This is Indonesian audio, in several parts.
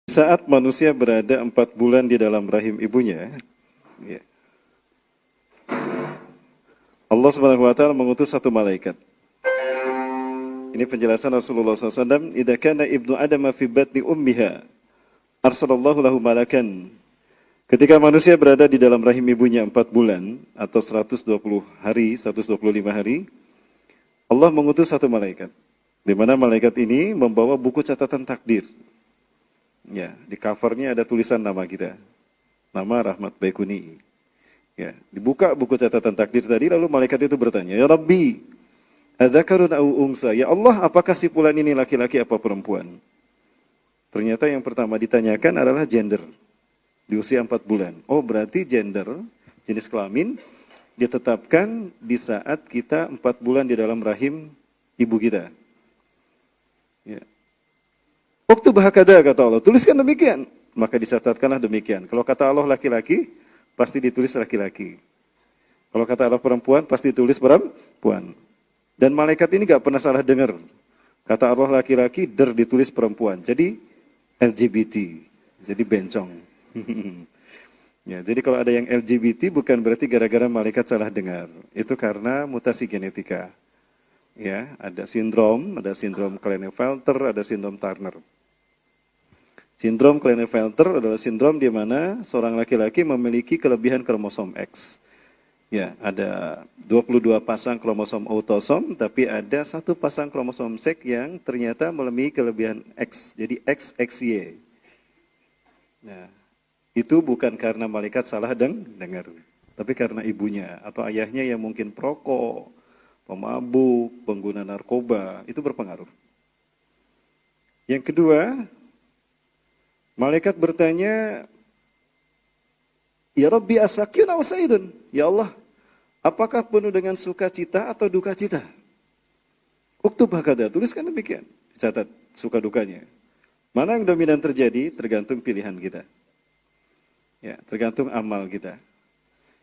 Saat manusia berada 4 bulan di dalam rahim ibunya, ya, Allah Subhanahu wa taala mengutus satu malaikat. Ini penjelasan Rasulullah SAW. Idza kana ibnu Adam fi batni ummiha, arsalallahu lahu malakan. Ketika manusia berada di dalam rahim ibunya 4 bulan atau 120 hari, 125 hari, Allah mengutus satu malaikat. Di mana malaikat ini membawa buku catatan takdir. Ya, di covernya ada tulisan nama kita. Nama Rahmat Baikuni. Ya, dibuka buku catatan takdir tadi, lalu malaikat itu bertanya, "Ya Rabbi, adzakarun au unsa?" Ya Allah, apakah si fulan ini laki-laki apa perempuan? Ternyata yang pertama ditanyakan adalah gender. Di usia 4 bulan. Oh, berarti gender, jenis kelamin, ditetapkan di saat kita 4 bulan di dalam rahim ibu kita. Ya. Waktu bahakada, kata Allah, tuliskan demikian. Maka dicatatkanlah demikian. Kalau kata Allah laki-laki, pasti ditulis laki-laki. Kalau kata Allah perempuan, pasti ditulis perempuan. Dan malaikat ini gak pernah salah dengar. Kata Allah laki-laki, ditulis perempuan. Jadi LGBT, jadi bencong. Ya, jadi kalau ada yang LGBT bukan berarti gara-gara malaikat salah dengar. Itu karena mutasi genetika. Ya, ada sindrom Klinefelter, ada sindrom Turner. Sindrom Klinefelter adalah sindrom di mana seorang laki-laki memiliki kelebihan kromosom X. Ya, ada 22 pasang kromosom autosom, tapi ada satu pasang kromosom X yang ternyata melebihi kelebihan X. Jadi XXY. Nah, itu bukan karena malaikat salah dengar, tapi karena ibunya atau ayahnya yang mungkin perokok, pemabuk, pengguna narkoba, itu berpengaruh. Yang kedua, malaikat bertanya, "Ya Rabbi asakyun aw sa'idun?" Ya Allah, apakah penuh dengan sukacita atau duka cita? Uktub hakada, tuliskan demikian. Catat suka dukanya. Mana yang dominan terjadi tergantung pilihan kita. Ya, tergantung amal kita.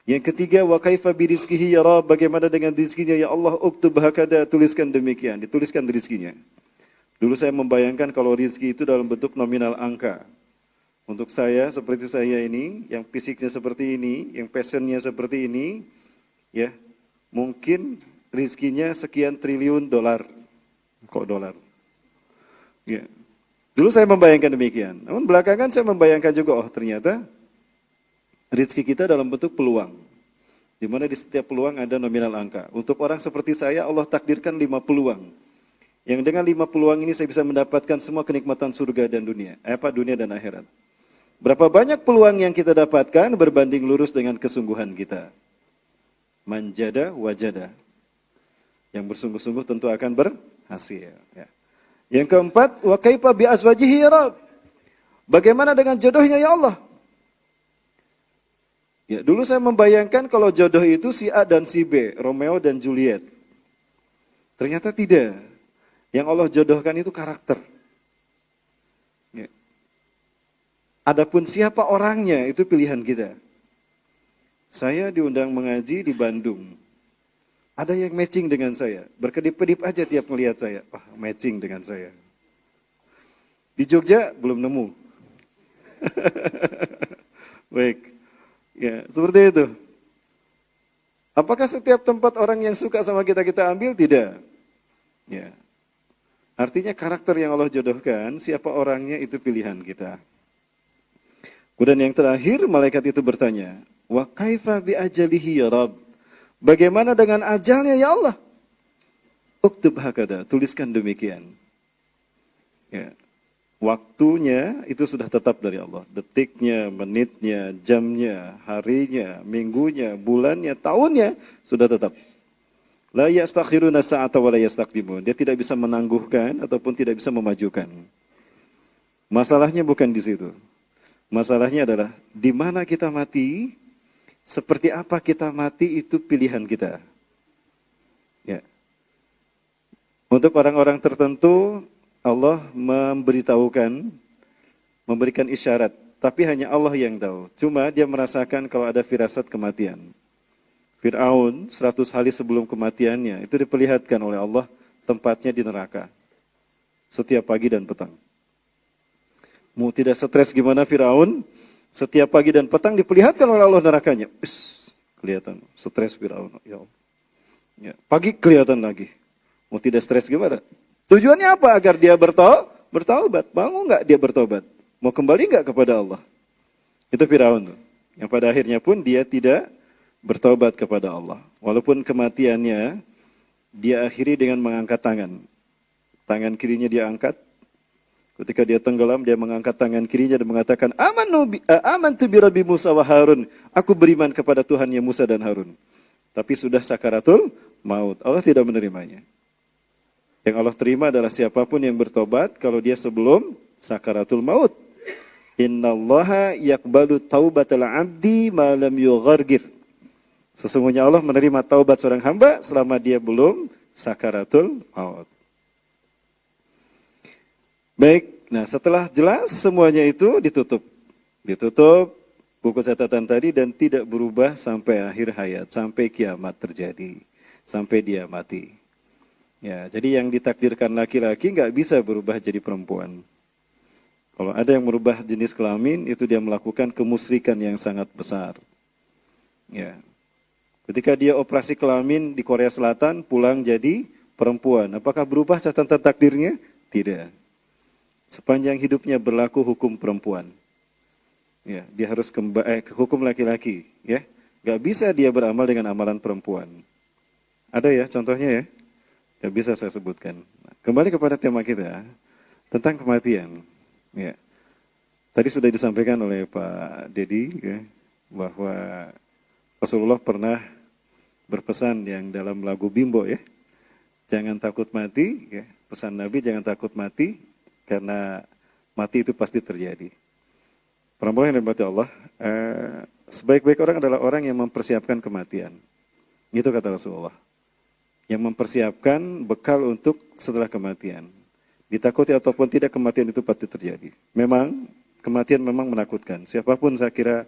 Yang ketiga, wa kaifa birizqihi ya Rabb, bagaimana dengan rizkinya ya Allah? Uktub hakada, tuliskan demikian, dituliskan rizkinya. Dulu saya membayangkan kalau rizki itu dalam bentuk nominal angka. Untuk saya seperti saya ini, yang fisiknya seperti ini, yang passionnya seperti ini, ya, mungkin rizkinya sekian triliun dolar. Kok dolar? Ya. Dulu saya membayangkan demikian. Namun belakangan saya membayangkan juga, oh ternyata rezeki kita dalam bentuk peluang. Di mana di setiap peluang ada nominal angka. Untuk orang seperti saya, Allah takdirkan 5 peluang. Yang dengan 5 peluang ini saya bisa mendapatkan semua kenikmatan surga dan dunia. Dunia dan akhirat. Berapa banyak peluang yang kita dapatkan berbanding lurus dengan kesungguhan kita. Manjada wajada. Yang bersungguh-sungguh tentu akan berhasil. Ya. Yang keempat, wa kaifa bi azwajihi ya Rabb. Bagaimana dengan jodohnya ya Allah? Ya, dulu saya membayangkan kalau jodoh itu si A dan si B, Romeo dan Juliet. Ternyata tidak. Yang Allah jodohkan itu karakter. Ya. Adapun siapa orangnya itu pilihan kita. Saya diundang mengaji di Bandung. Ada yang matching dengan saya. Berkedip-kedip aja tiap melihat saya. Wah, matching dengan saya. Di Jogja belum nemu. Baik. Ya, seperti itu. Apakah setiap tempat orang yang suka sama kita ambil? Tidak. Ya. Artinya karakter yang Allah jodohkan, siapa orangnya itu pilihan kita. Kemudian yang terakhir, malaikat itu bertanya, "Wa kaifa bi ajalihi ya Rabb?" Bagaimana dengan ajalnya ya Allah? Uktub hakada, tuliskan demikian. Ya. Waktunya itu sudah tetap dari Allah. Detiknya, menitnya, jamnya, harinya, minggunya, bulannya, tahunnya sudah tetap. La yastakhiruna sa'ata wa la yastaqdimun. Dia tidak bisa menangguhkan ataupun tidak bisa memajukan. Masalahnya bukan di situ. Masalahnya adalah di mana kita mati, seperti apa kita mati itu pilihan kita. Ya. Untuk orang-orang tertentu Allah memberitahukan, memberikan isyarat, tapi hanya Allah yang tahu. Cuma dia merasakan kalau ada firasat kematian. Fir'aun 100 hari sebelum kematiannya itu diperlihatkan oleh Allah tempatnya di neraka. Setiap pagi dan petang. Mau tidak stres gimana Firaun? Setiap pagi dan petang diperlihatkan oleh Allah nerakanya. Kelihatan stres Firaun. Ya Allah. Ya, pagi kelihatan lagi. Mau tidak stres gimana? Tujuannya apa? Agar dia bertaubat. Mau nggak dia bertobat? Mau kembali nggak kepada Allah? Itu Firaun tuh. Yang pada akhirnya pun dia tidak bertobat kepada Allah. Walaupun kematiannya dia akhiri dengan mengangkat tangan. Tangan kirinya dia angkat. Ketika dia tenggelam, dia mengangkat tangan kirinya dan mengatakan, amantu bi Rabbi Musa wa Harun. Aku beriman kepada Tuhannya Musa dan Harun. Tapi sudah sakaratul maut. Allah tidak menerimanya. Yang Allah terima adalah siapapun yang bertobat kalau dia sebelum sakaratul maut. Innallaha yaqbalu taubatal abdi ma lam yughargir. Sesungguhnya Allah menerima taubat seorang hamba selama dia belum sakaratul maut. Baik, nah setelah jelas semuanya itu ditutup. Ditutup buku catatan tadi dan tidak berubah sampai akhir hayat, sampai kiamat terjadi, sampai dia mati. Ya, jadi yang ditakdirkan laki-laki nggak bisa berubah jadi perempuan. Kalau ada yang merubah jenis kelamin, itu dia melakukan kemusyrikan yang sangat besar. Ya. Ketika dia operasi kelamin di Korea Selatan, pulang jadi perempuan. Apakah berubah catatan takdirnya? Tidak. Sepanjang hidupnya berlaku hukum perempuan. Ya, dia harus hukum laki-laki. Ya, nggak bisa dia beramal dengan amalan perempuan. Ada ya contohnya ya? Nggak bisa saya sebutkan. Nah, kembali kepada tema kita tentang kematian. Ya. Tadi sudah disampaikan oleh Pak Dedi ya, bahwa Rasulullah pernah berpesan yang dalam lagu Bimbo ya, jangan takut mati, ya. Pesan Nabi jangan takut mati karena mati itu pasti terjadi. Perempuan yang dirahmati Allah, sebaik-baik orang adalah orang yang mempersiapkan kematian. Itu kata Rasulullah. Yang mempersiapkan bekal untuk setelah kematian. Ditakuti ataupun tidak, kematian itu pasti terjadi. Memang, kematian memang menakutkan. Siapapun saya kira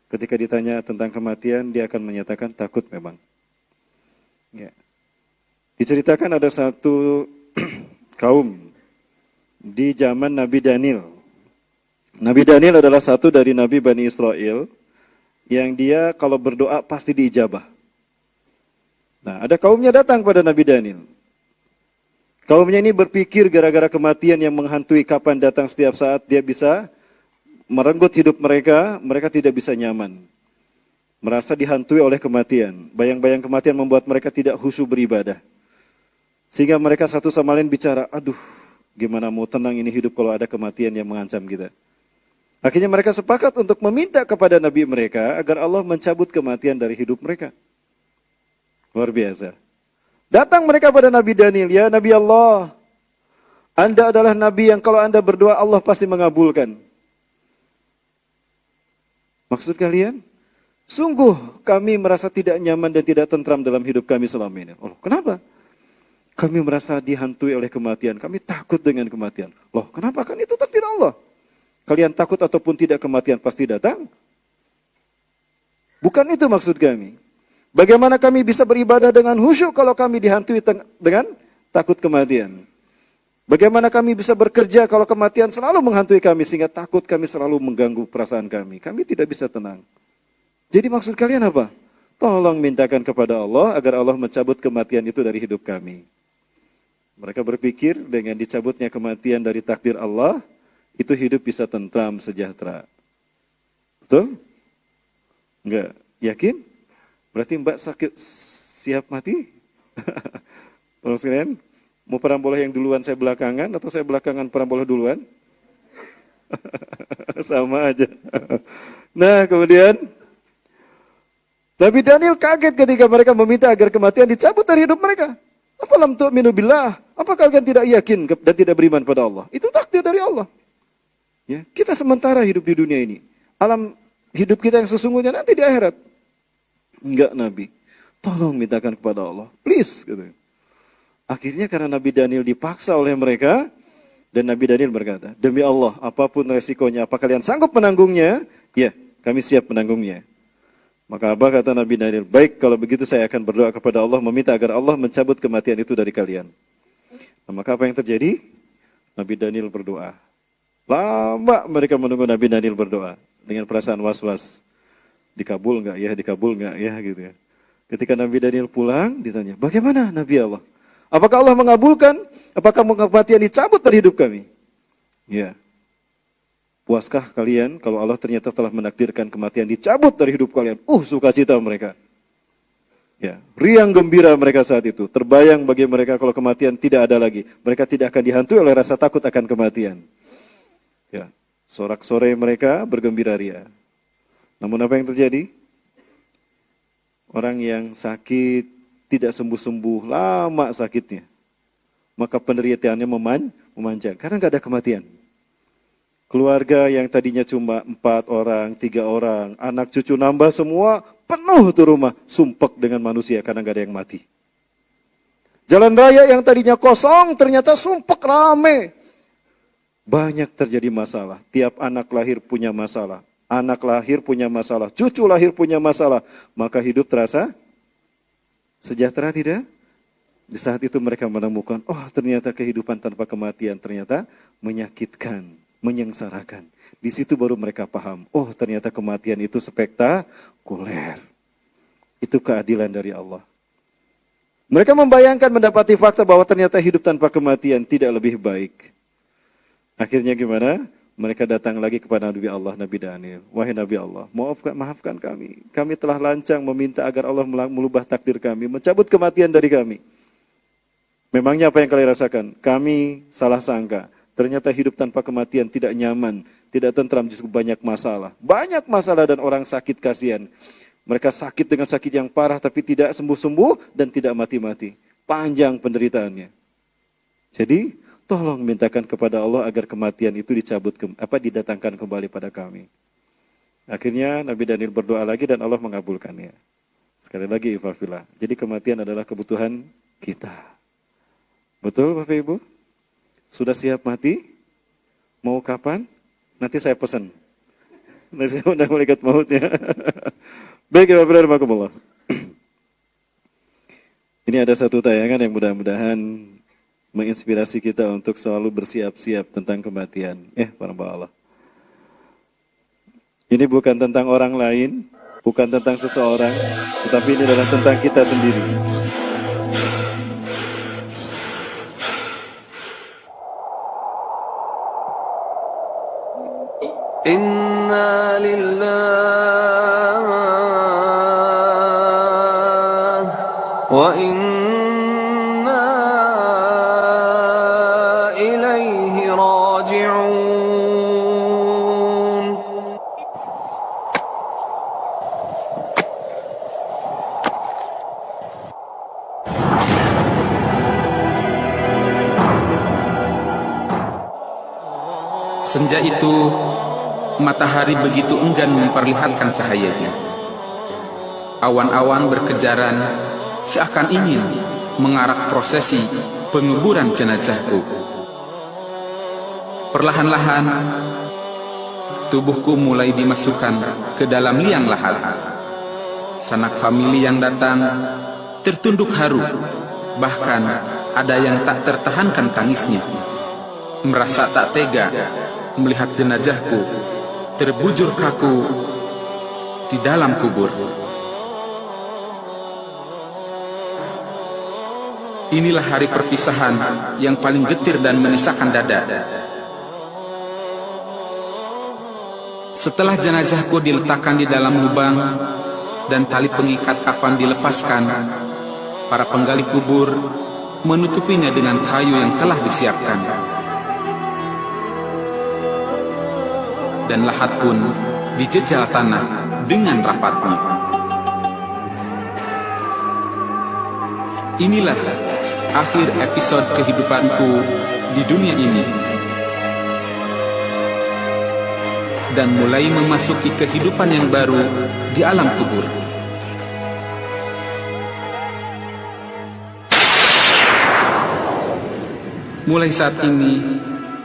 ketika ditanya tentang kematian, dia akan menyatakan takut memang. Ya. Diceritakan ada satu kaum di zaman Nabi Daniel. Nabi Daniel adalah satu dari Nabi Bani Israel yang dia kalau berdoa pasti diijabah. Nah, ada kaumnya datang pada Nabi Daniel. Kaumnya ini berpikir gara-gara kematian yang menghantui kapan datang setiap saat dia bisa merenggut hidup mereka, mereka tidak bisa nyaman. Merasa dihantui oleh kematian. Bayang-bayang kematian membuat mereka tidak khusyuk beribadah. Sehingga mereka satu sama lain bicara, aduh gimana mau tenang ini hidup kalau ada kematian yang mengancam kita. Akhirnya mereka sepakat untuk meminta kepada Nabi mereka agar Allah mencabut kematian dari hidup mereka. Luar biasa. Datang mereka pada Nabi Daniel, ya Nabi Allah, Anda adalah Nabi yang kalau Anda berdoa Allah pasti mengabulkan. Maksud kalian? Sungguh kami merasa tidak nyaman dan tidak tentram dalam hidup kami selama ini. Oh, kenapa? Kami merasa dihantui oleh kematian, kami takut dengan kematian. Loh, kenapa? Kan itu takdir Allah. Kalian takut ataupun tidak kematian pasti datang. Bukan itu maksud kami. Bagaimana kami bisa beribadah dengan khusyuk kalau kami dihantui dengan takut kematian? Bagaimana kami bisa bekerja kalau kematian selalu menghantui kami sehingga takut kami selalu mengganggu perasaan kami? Kami tidak bisa tenang. Jadi maksud kalian apa? Tolong mintakan kepada Allah agar Allah mencabut kematian itu dari hidup kami. Mereka berpikir dengan dicabutnya kematian dari takdir Allah, itu hidup bisa tentram, sejahtera. Betul? Enggak? Yakin? Berarti Mbak sakit siap mati? Tolong sekalian, mau perambola yang duluan saya belakangan atau saya belakangan perambola duluan? Sama aja. Nah, kemudian Nabi Daniel kaget ketika mereka meminta agar kematian dicabut dari hidup mereka. Apalam tu'minu billah? Apa kalian tidak yakin dan tidak beriman pada Allah? Itu takdir dari Allah. Ya, kita sementara hidup di dunia ini. Alam hidup kita yang sesungguhnya nanti di akhirat. Enggak Nabi, tolong mintakan kepada Allah, please. Gitu. Akhirnya karena Nabi Daniel dipaksa oleh mereka, dan Nabi Daniel berkata, demi Allah, apapun resikonya, apa kalian sanggup menanggungnya? Ya, kami siap menanggungnya. Maka apa kata Nabi Daniel? Baik, kalau begitu saya akan berdoa kepada Allah, meminta agar Allah mencabut kematian itu dari kalian. Nah, maka apa yang terjadi? Nabi Daniel berdoa. Lama mereka menunggu Nabi Daniel berdoa dengan perasaan was-was. Dikabul nggak ya, dikabul nggak ya gitu ya. Ketika Nabi Daniel pulang, ditanya, bagaimana Nabi Allah? Apakah Allah mengabulkan? Apakah kematian dicabut dari hidup kami? Ya. Puaskah kalian kalau Allah ternyata telah menakdirkan kematian dicabut dari hidup kalian? Sukacita mereka. Ya, riang gembira mereka saat itu. Terbayang bagi mereka kalau kematian tidak ada lagi. Mereka tidak akan dihantui oleh rasa takut akan kematian. Ya, sorak-sore mereka bergembira ria. Namun apa yang terjadi? Orang yang sakit tidak sembuh-sembuh, lama sakitnya. Maka penderitaannya memanjang karena nggak ada kematian. Keluarga yang tadinya cuma 4 orang, 3 orang, anak cucu nambah semua, penuh tuh rumah, sumpek dengan manusia karena nggak ada yang mati. Jalan raya yang tadinya kosong ternyata sumpek rame. Banyak terjadi masalah. Tiap anak lahir punya masalah. Anak lahir punya masalah. Cucu lahir punya masalah. Maka hidup terasa sejahtera tidak? Di saat itu mereka menemukan, ternyata kehidupan tanpa kematian ternyata menyakitkan, menyengsarakan. Di situ baru mereka paham, ternyata kematian itu spektakuler. Itu keadilan dari Allah. Mereka membayangkan mendapati fakta bahwa ternyata hidup tanpa kematian tidak lebih baik. Akhirnya gimana? Mereka datang lagi kepada Nabi Allah, Nabi Daniel. Wahai Nabi Allah, maafkan kami. Kami telah lancang meminta agar Allah melubah takdir kami, mencabut kematian dari kami. Memangnya apa yang kalian rasakan? Kami salah sangka. Ternyata hidup tanpa kematian tidak nyaman, tidak tentram, justru banyak masalah. Banyak masalah dan orang sakit kasihan. Mereka sakit dengan sakit yang parah tapi tidak sembuh-sembuh dan tidak mati-mati. Panjang penderitaannya. Jadi, tolong mintakan kepada Allah agar kematian itu didatangkan kembali pada kami. Akhirnya Nabi Daniel berdoa lagi dan Allah mengabulkannya. Sekali lagi ifafillah. Jadi kematian adalah kebutuhan kita. Betul Bapak Ibu? Sudah siap mati? Mau kapan? Nanti saya pesan. Nanti saya undang malaikat mautnya. Baik Bapak Ibu rahimakumullah. Ini ada satu tayangan yang mudah-mudahan menginspirasi kita untuk selalu bersiap-siap tentang kematian. Para Allah. Ini bukan tentang orang lain, bukan tentang seseorang, tetapi ini adalah tentang kita sendiri. Inna lillahi wa inna ilaihi raji'un. Senja itu matahari begitu enggan memperlihatkan cahayanya. Awan-awan berkejaran seakan ingin mengarak prosesi penguburan jenazahku. Perlahan-lahan tubuhku mulai dimasukkan ke dalam liang lahat. Sanak famili yang datang tertunduk haru, bahkan ada yang tak tertahankan tangisnya. Merasa tak tega melihat jenazahku terbujur kaku di dalam kubur. Inilah hari perpisahan yang paling getir dan menisahkan dada. Setelah jenazahku diletakkan di dalam lubang dan tali pengikat kafan dilepaskan, para penggali kubur menutupinya dengan kayu yang telah disiapkan. Dan lahat pun dijejal tanah dengan rapatnya. Inilah akhir episode kehidupanku di dunia ini, dan mulai memasuki kehidupan yang baru di alam kubur. Mulai saat ini,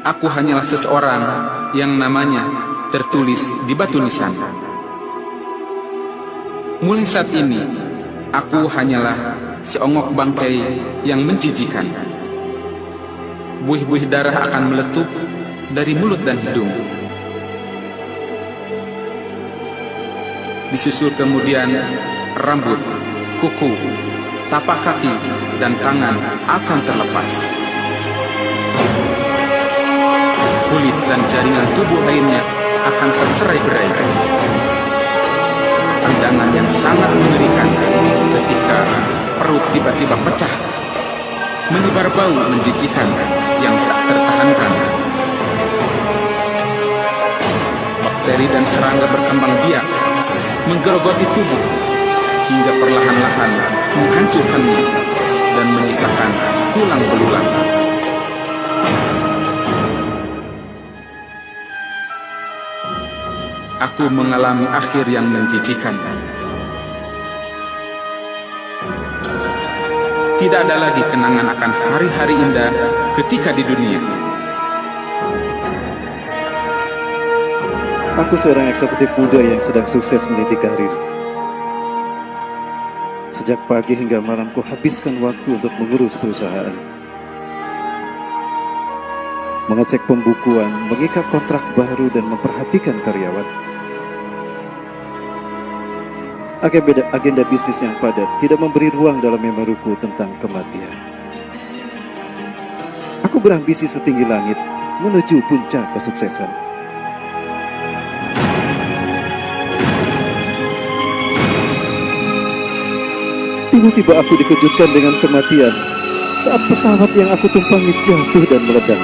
aku hanyalah seseorang yang namanya tertulis di batu nisan. Mulai saat ini, aku hanyalah seonggok bangkai yang menjijikan. Buih-buih darah akan meletup dari mulut dan hidung. Disusul kemudian rambut, kuku, tapak kaki, dan tangan akan terlepas. Kulit dan jaringan tubuh lainnya akan tercerai-berai. Pandangan yang sangat mengerikan ketika perut tiba-tiba pecah, menyebar bau menjijikan yang tak tertahankan. Bakteri dan serangga berkembang biak, menggerogoti tubuh hingga perlahan-lahan menghancurkannya dan menyisakan tulang belulang. Aku mengalami akhir yang menjijikan. Tidak ada lagi kenangan akan hari-hari indah ketika di dunia. Aku seorang eksekutif muda yang sedang sukses meniti karir. Sejak pagi hingga malam ku habiskan waktu untuk mengurus perusahaan, mengecek pembukuan, mengikat kontrak baru, dan memperhatikan karyawan. Agenda bisnis yang padat tidak memberi ruang dalam memoriku tentang kematian. Aku berambisi setinggi langit menuju puncak kesuksesan. Tiba-tiba aku dikejutkan dengan kematian saat pesawat yang aku tumpangi jatuh dan meledak.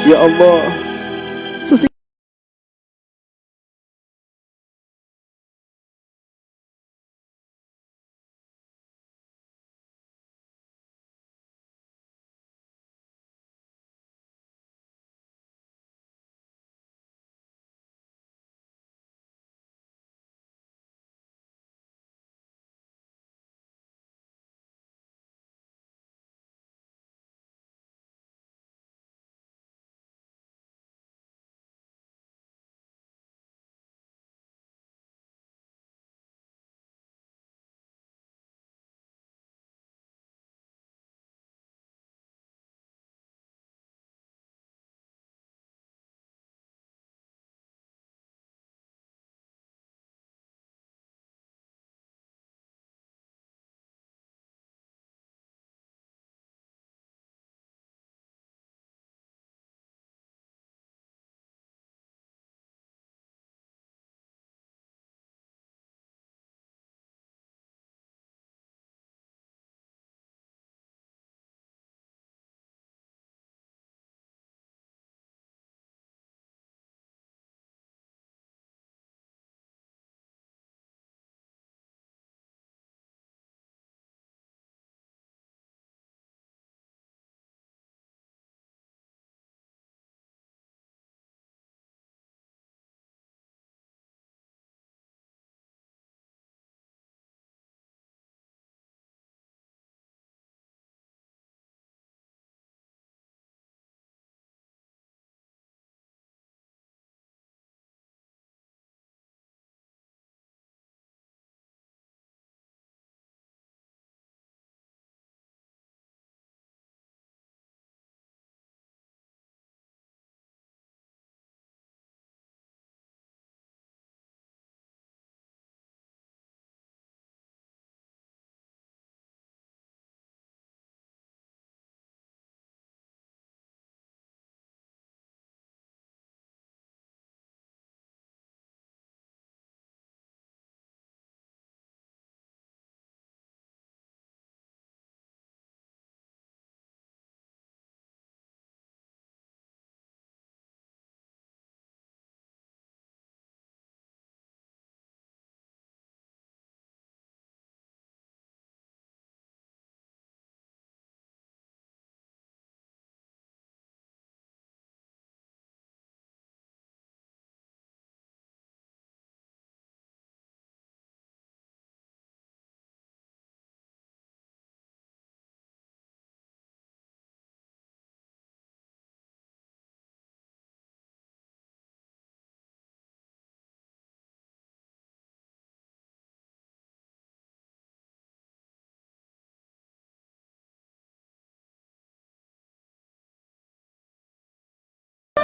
Ya Allah,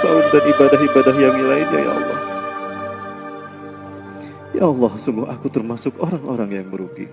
saum dan ibadah-ibadah yang lainnya ya Allah. Ya Allah, sungguh aku termasuk orang-orang yang merugi.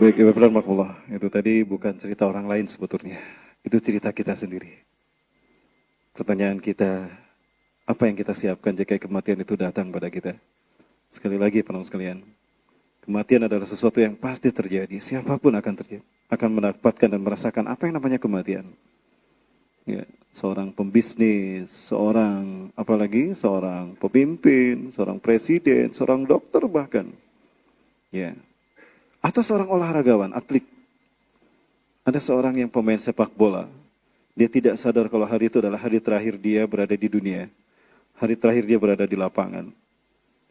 Baik, Ibu Rahmatullah, itu tadi bukan cerita orang lain sebetulnya. Itu cerita kita sendiri. Pertanyaan kita, apa yang kita siapkan jika kematian itu datang pada kita? Sekali lagi, penonton sekalian, kematian adalah sesuatu yang pasti terjadi. Siapapun akan terjadi, akan mendapatkan dan merasakan apa yang namanya kematian. Ya, seorang pembisnis, apalagi seorang pemimpin, seorang presiden, seorang dokter bahkan. Ya. Atau seorang olahragawan, atlet. Ada seorang yang pemain sepak bola. Dia tidak sadar kalau hari itu adalah hari terakhir dia berada di dunia. Hari terakhir dia berada di lapangan.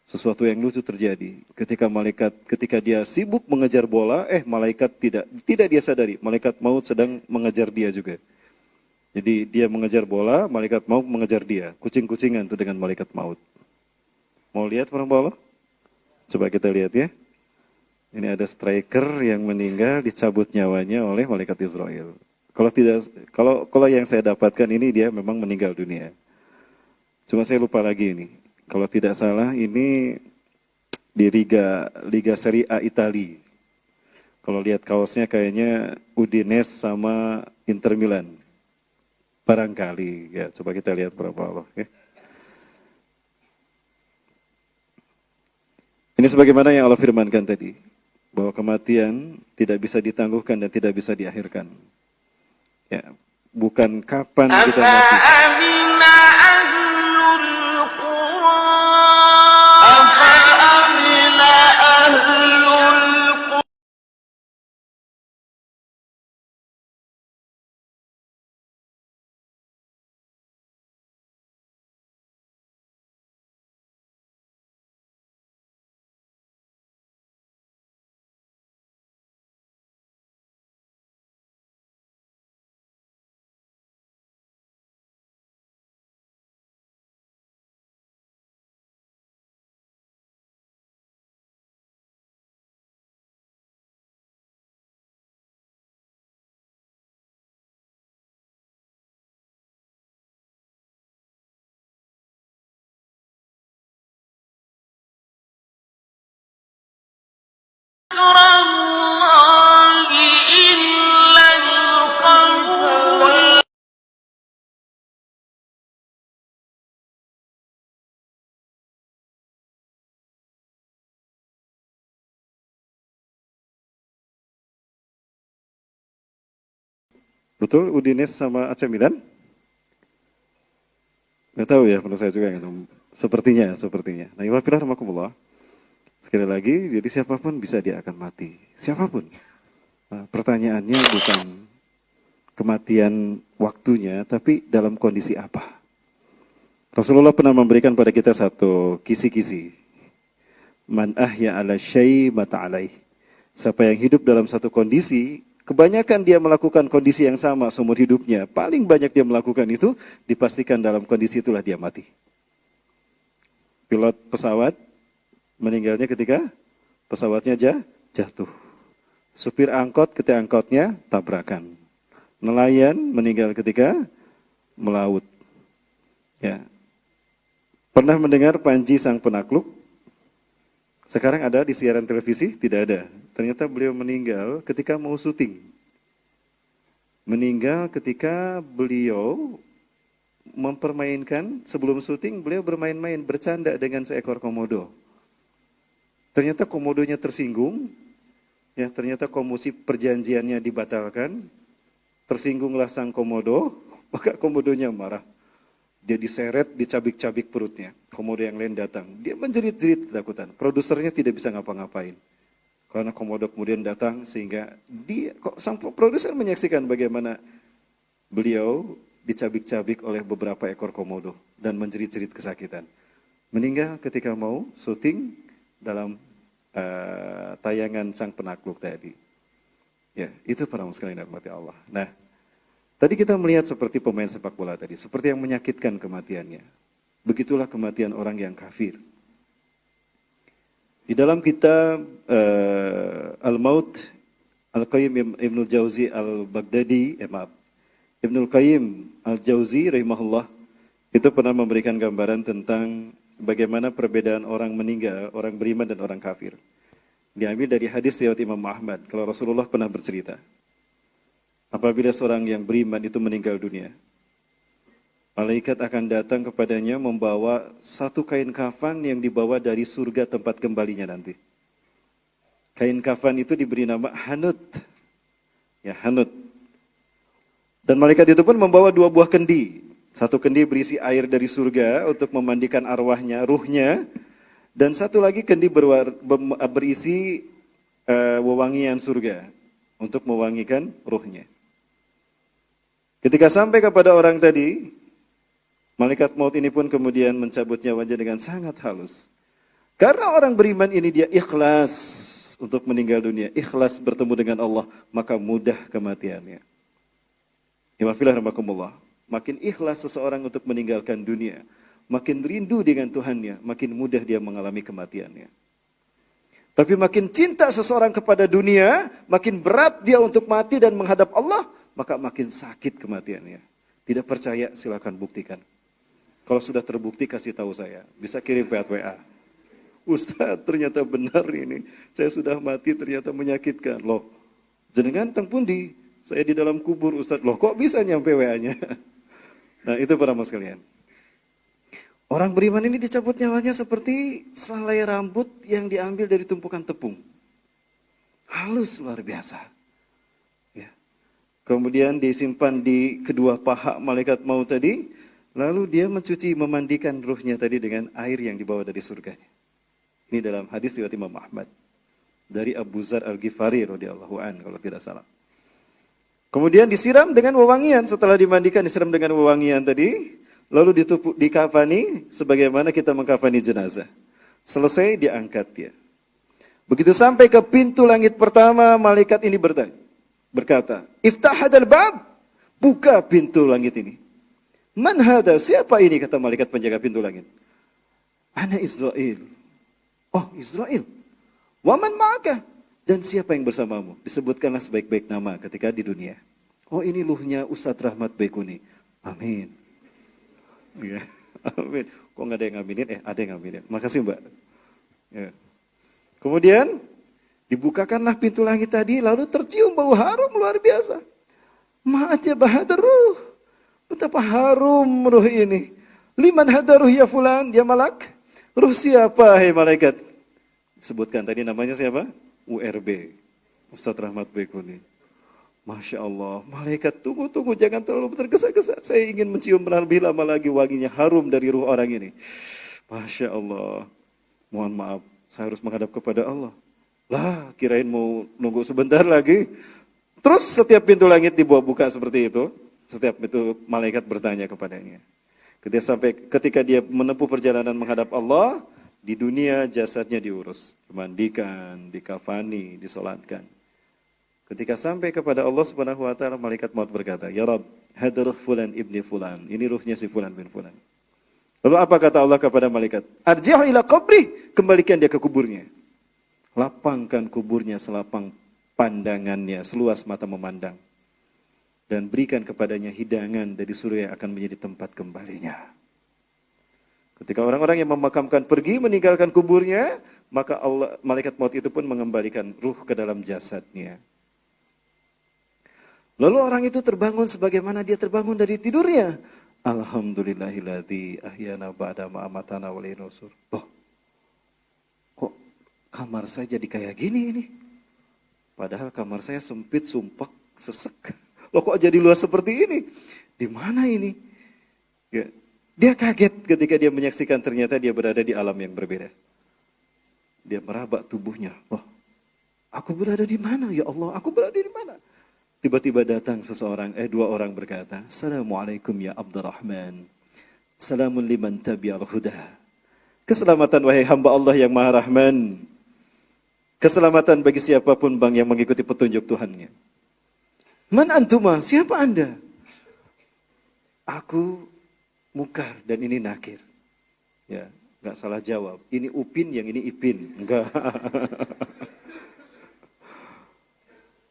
Sesuatu yang lucu terjadi. Ketika dia sibuk mengejar bola, malaikat tidak dia sadari. Malaikat maut sedang mengejar dia juga. Jadi dia mengejar bola, malaikat maut mengejar dia. Kucing-kucingan itu dengan malaikat maut. Mau lihat orang bola? Coba kita lihat ya. Ini ada striker yang meninggal, dicabut nyawanya oleh malaikat Israel. Kalau yang saya dapatkan ini dia memang meninggal dunia. Cuma saya lupa lagi ini. Kalau tidak salah ini di Liga Serie A Italia. Kalau lihat kaosnya kayaknya Udinese sama Inter Milan. Barangkali ya, coba kita lihat berapa Allah ya. Ini sebagaimana yang Allah firmankan tadi. Bahwa kematian tidak bisa ditangguhkan dan tidak bisa diakhirkan. Ya, bukan kapan kita mati. Betul Udinese sama AC Milan? Nggak tahu ya, menurut saya juga nggak tahu. Sepertinya. Nah, iwafilah rahmakumullah. Sekali lagi, jadi siapapun bisa dia akan mati. Siapapun. Nah, pertanyaannya bukan kematian waktunya, tapi dalam kondisi apa. Rasulullah pernah memberikan pada kita satu kisi-kisi. Man ahya ala syai mata alaih. Siapa yang hidup dalam satu kondisi, kebanyakan dia melakukan kondisi yang sama seumur hidupnya. Paling banyak dia melakukan itu, dipastikan dalam kondisi itulah dia mati. Pilot pesawat meninggalnya ketika pesawatnya jatuh. Supir angkot ketika angkotnya tabrakan. Nelayan meninggal ketika melaut. Ya. Pernah mendengar Panji Sang Penakluk? Sekarang ada di siaran televisi? Tidak ada. Ternyata beliau meninggal ketika mau syuting. Meninggal ketika beliau mempermainkan, sebelum syuting beliau bermain-main, bercanda dengan seekor komodo. Ternyata komodonya tersinggung, ya ternyata komusi perjanjiannya dibatalkan, tersinggunglah sang komodo, maka komodonya marah. Dia diseret, dicabik-cabik perutnya. Komodo yang lain datang. Dia menjerit-jerit ketakutan. Produsernya tidak bisa ngapa-ngapain. Karena komodo kemudian datang sehingga dia kok sang produser menyaksikan bagaimana beliau dicabik-cabik oleh beberapa ekor komodo dan menjerit-jerit kesakitan. Meninggal ketika mau syuting dalam tayangan sang penakluk tadi. Ya, itu para muslimin yang dirahmati Allah. Nah, tadi kita melihat seperti pemain sepak bola tadi, seperti yang menyakitkan kematiannya. Begitulah kematian orang yang kafir. Di dalam kitab Al-Maut, Al-Qayyim Ibnul Jauzi Al-Baghdadi, Ibnul Qayyim Al-Jauzi rahimahullah, itu pernah memberikan gambaran tentang bagaimana perbedaan orang meninggal, orang beriman dan orang kafir. Diambil dari hadis riwayat Imam Ahmad, kalau Rasulullah pernah bercerita, apabila seorang yang beriman itu meninggal dunia, malaikat akan datang kepadanya membawa satu kain kafan yang dibawa dari surga tempat kembalinya nanti. Kain kafan itu diberi nama Hanut. Ya, Hanut. Dan malaikat itu pun membawa 2 buah kendi. Satu kendi berisi air dari surga untuk memandikan arwahnya, ruhnya. Dan satu lagi kendi berisi wewangian surga untuk mewangikan ruhnya. Ketika sampai kepada orang tadi, malaikat maut ini pun kemudian mencabut nyawanya dengan sangat halus. Karena orang beriman ini dia ikhlas untuk meninggal dunia, ikhlas bertemu dengan Allah, maka mudah kematiannya. Alhamdulillah, makin ikhlas seseorang untuk meninggalkan dunia, makin rindu dengan Tuhannya, makin mudah dia mengalami kematiannya. Tapi makin cinta seseorang kepada dunia, makin berat dia untuk mati dan menghadap Allah, maka makin sakit kematiannya. Tidak percaya, silakan buktikan. Kalau sudah terbukti kasih tahu saya, bisa kirim WA. Ustaz, ternyata benar ini. Saya sudah mati ternyata menyakitkan. Loh, jenengan teng pundi? Saya di dalam kubur Ustaz. Loh, kok bisa nyampe WA-nya? Nah, itu para mas sekalian. Orang beriman ini dicabut nyawanya seperti selai rambut yang diambil dari tumpukan tepung. Halus luar biasa. Ya. Kemudian disimpan di kedua paha malaikat maut tadi. Lalu dia mencuci, memandikan ruhnya tadi dengan air yang dibawa dari surganya. Ini dalam hadis riwayat Imam Ahmad. Dari Abu Zar Al-Ghifari radhiyallahu an kalau tidak salah. Kemudian disiram dengan wewangian. Setelah dimandikan disiram dengan wewangian tadi. Lalu dikafani sebagaimana kita mengkafani jenazah. Selesai diangkat dia. Begitu sampai ke pintu langit pertama, malaikat ini berkata, "Iftah hadzal bab." Buka pintu langit ini. Man hada? Siapa ini? Kata malaikat penjaga pintu langit. Ana Israel. Oh, Israel. Waman ma'aka? Dan siapa yang bersamamu? Disebutkanlah sebaik-baik nama ketika di dunia. Oh, ini luhnya Ustadz Rahmat Baikuni. Amin. Ya, amin. Kok nggak ada yang ngaminin? Ada yang ngaminin. Makasih Mbak. Ya. Kemudian dibukakanlah pintu langit tadi, lalu tercium bau harum luar biasa. Ma'ajab hadar ruh. Betapa harum ruh ini. Liman hadaruh ya fulan, ya malak. Ruh siapa, hai malaikat? Sebutkan tadi namanya siapa? URB. Ustadz Rahmat Baikuni. Masya Allah, malaikat tunggu, jangan terlalu tergesa-gesa. Saya ingin mencium lebih lama lagi wanginya harum dari ruh orang ini. Masya Allah, mohon maaf, saya harus menghadap kepada Allah. Lah, kirain mau nunggu sebentar lagi. Terus setiap pintu langit dibuka seperti itu. Setiap itu malaikat bertanya kepadanya. Ketika dia menempuh perjalanan menghadap Allah, di dunia jasadnya diurus, dimandikan, dikafani, disolatkan. Ketika sampai kepada Allah Subhanahu wa taala, malaikat maut berkata, "Ya Rabb, hadaruh fulan ibni fulan." Ini ruhnya si fulan bin fulan. Lalu apa kata Allah kepada malaikat? "Arji'u ila qabri." Kembalikan dia ke kuburnya. Lapangkan kuburnya selapang pandangannya, seluas mata memandang. Dan berikan kepadanya hidangan dari surga yang akan menjadi tempat kembalinya. Ketika orang-orang yang memakamkan pergi meninggalkan kuburnya, maka malaikat maut itu pun mengembalikan ruh ke dalam jasadnya. Lalu orang itu terbangun sebagaimana dia terbangun dari tidurnya. Alhamdulillahilladzi ahyana ba'da ma amatana wa ilayhi nusur. Loh, kok kamar saya jadi kayak gini ini? Padahal kamar saya sempit, sumpek, sesek. Loh kok jadi luas seperti ini? Di mana ini? Ya, dia kaget ketika dia menyaksikan ternyata dia berada di alam yang berbeda. Dia meraba tubuhnya. Loh, Aku berada di mana ya Allah? Aku berada di mana? Tiba-tiba datang dua orang berkata, Assalamualaikum ya Abdurrahman. Salamun liman tabi'al huda. Keselamatan wahai hamba Allah yang Maha Rahman. Keselamatan bagi siapapun yang mengikuti petunjuk Tuhannya. Man antuma? Siapa Anda? Aku Mukar dan ini Nakir. Ya, enggak salah jawab. Ini Upin, yang ini Ipin. Enggak.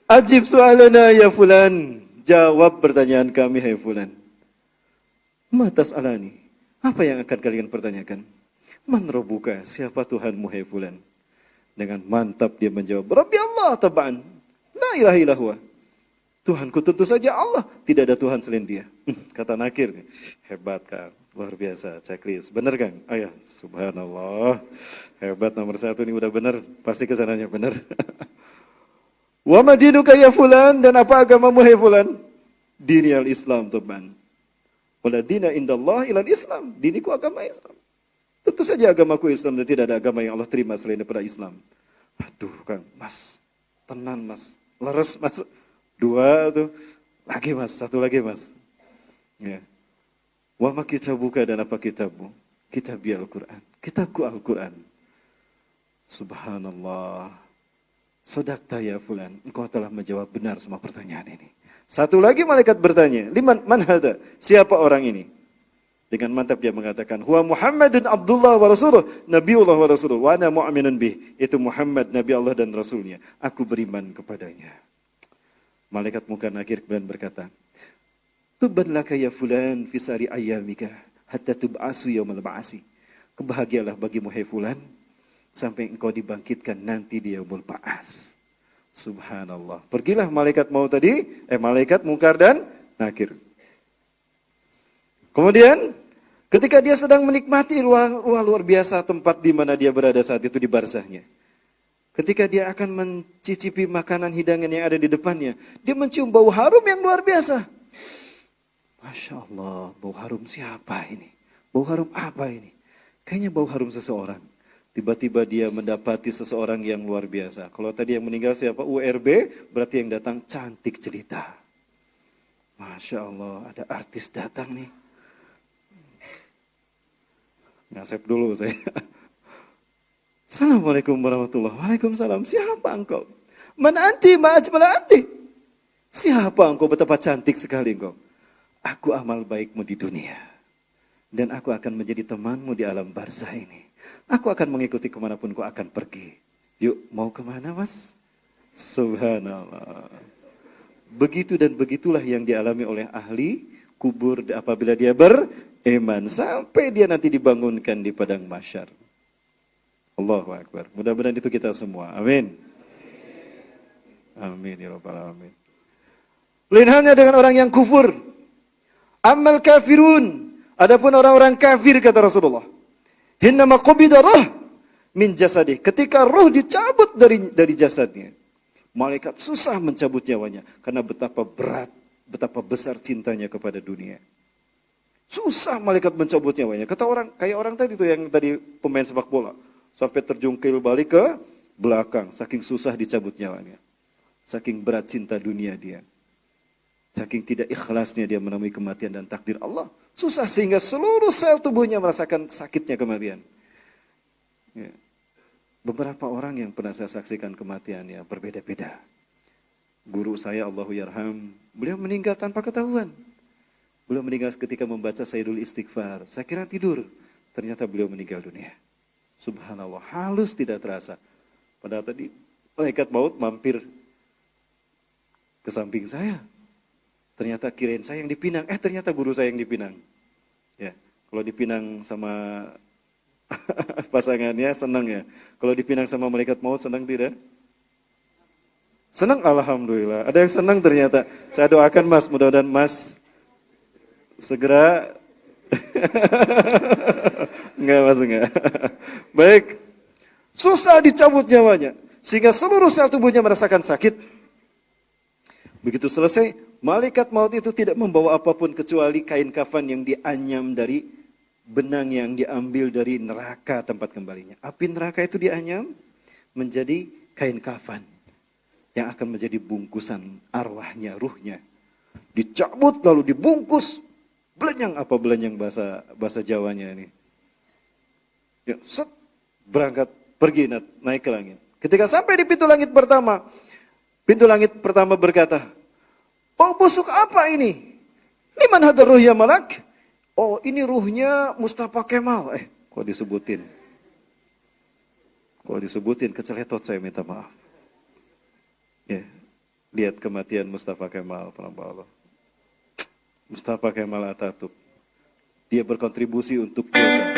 Ajib soalana ya fulan. Jawab pertanyaan kami hai fulan. Matas alani. Apa yang akan kalian pertanyakan? Man rabbuka? Siapa Tuhanmu hai fulan? Dengan mantap dia menjawab, Rabbi Allah taba'an. La ilaha illallah. Tuhanku tentu saja Allah. Tidak ada Tuhan selain dia. Kata Nakir. Hebat kan. Luar biasa. Checklist. Benar kan? Oh ya. Subhanallah. Hebat nomor 1 ini udah benar. Pasti kesananya benar. Wa madinuka ya fulan. Dan apa agamamu hai fulan? Dini al-Islam taba'an. Wala dina indallah ilal Islam. Diniku agama Islam. Tentu saja agamaku Islam dan tidak ada agama yang Allah terima selain daripada Islam. Aduh Kang, Mas. Tenan Mas. Leres Mas. 2 tuh. Lagi Mas, 1 lagi Mas. Ya. Wa ma kitabuka dan apa kitabmu? Kitabi Al-Quran. Kitabku Al-Quran. Subhanallah. Sodakta ya fulan. Engkau telah menjawab benar semua pertanyaan ini. 1 lagi malaikat bertanya. Liman man hada? Siapa orang ini? Dengan mantap dia mengatakan, Huwa Muhammadun Abdullah wa Rasuluh, Nabiullah wa Rasuluh, wa ana mu'minun bih. Itu Muhammad, Nabi Allah dan Rasulnya. Aku beriman kepadanya. Malaikat Munkar Nakir kemudian berkata, Tubban laka ya fulan fisari ayyamika, hatta tub'asu yawmal ba'asi. Kebahagialah bagimu hai fulan, sampai engkau dibangkitkan nanti di yaumul ba'as. Subhanallah. Pergilah malaikat malaikat Munkar dan Nakir. Kemudian ketika dia sedang menikmati ruang luar biasa tempat di mana dia berada saat itu di barzahnya. Ketika dia akan mencicipi makanan hidangan yang ada di depannya, dia mencium bau harum yang luar biasa. Masya Allah, bau harum siapa ini? Bau harum apa ini? Kayaknya bau harum seseorang. Tiba-tiba dia mendapati seseorang yang luar biasa. Kalau tadi yang meninggal siapa? URB, berarti yang datang cantik jelita. Masya Allah, ada artis datang nih. Ngasep dulu saya. Assalamualaikum warahmatullahi wabarakatuh. Waalaikumsalam. Siapa engkau? Mana anti? Ma'ajmala anti? Siapa engkau? Betapa cantik sekali engkau. Aku amal baikmu di dunia. Dan aku akan menjadi temanmu di alam barzah ini. Aku akan mengikuti kemanapun kau akan pergi. Yuk, mau kemana mas? Subhanallah. Begitu dan begitulah yang dialami oleh ahli kubur apabila dia beriman. Sampai dia nanti dibangunkan di padang mahsyar. Allahu Akbar. Mudah-mudahan itu kita semua. Amin. Amin ya rabbal alamin. Lain halnya dengan orang yang kufur. Amal kafirun. Adapun orang-orang kafir kata Rasulullah. Hinnama qubida roh min jasadih. Ketika roh dicabut dari jasadnya. Malaikat susah mencabut nyawanya. Karena betapa berat, betapa besar cintanya kepada dunia. Susah malaikat mencabut nyawanya. Kayak orang tadi tuh yang tadi pemain sepak bola. Sampai terjungkil balik ke belakang. Saking susah dicabut nyawanya. Saking berat cinta dunia dia. Saking tidak ikhlasnya dia menemui kematian dan takdir Allah. Susah sehingga seluruh sel tubuhnya merasakan sakitnya kematian. Ya. Beberapa orang yang pernah saya saksikan kematiannya berbeda-beda. Guru saya Allahu Yarham, beliau meninggal tanpa ketahuan. Beliau meninggal ketika membaca Sayyidul Istighfar. Saya kira tidur. Ternyata beliau meninggal dunia. Subhanallah, halus tidak terasa. Padahal tadi malaikat maut mampir ke samping saya. Ternyata kirain saya yang dipinang. Ternyata guru saya yang dipinang. Ya, kalau dipinang sama pasangannya senang ya. Kalau dipinang sama malaikat maut senang tidak? Senang, alhamdulillah. Ada yang senang ternyata. Saya doakan mas, mudah-mudahan mas segera. Enggak mas, enggak. Baik. Susah dicabut nyawanya. Sehingga seluruh sel tubuhnya merasakan sakit. Begitu selesai, malaikat maut itu tidak membawa apapun kecuali kain kafan yang dianyam dari benang yang diambil dari neraka tempat kembalinya. Api neraka itu dianyam menjadi kain kafan. yang akan menjadi bungkusan arwahnya, ruhnya. Dicabut lalu dibungkus. Belenyang, apa belenyang bahasa Jawanya ini. Ya, set, berangkat, pergi naik ke langit. Ketika sampai di pintu langit pertama berkata, "Bau busuk apa ini? Liman hadar ruh ya malak?" "Oh, ini ruhnya Mustafa Kemal." Kok disebutin? Keceletot, saya minta maaf. Ya, lihat kematian Mustafa Kemal, penambah Allah. Mustafa Kemal Atatürk. Dia berkontribusi untuk dosa.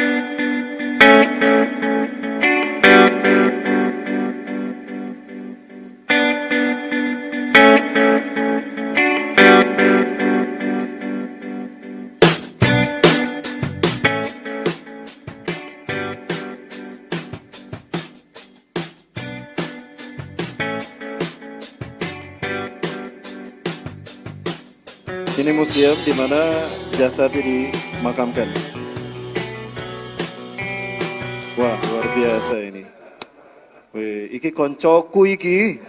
Ini museum di mana jasadnya dimakamkan. Wah, luar biasa ini. Wih, iki koncoku iki.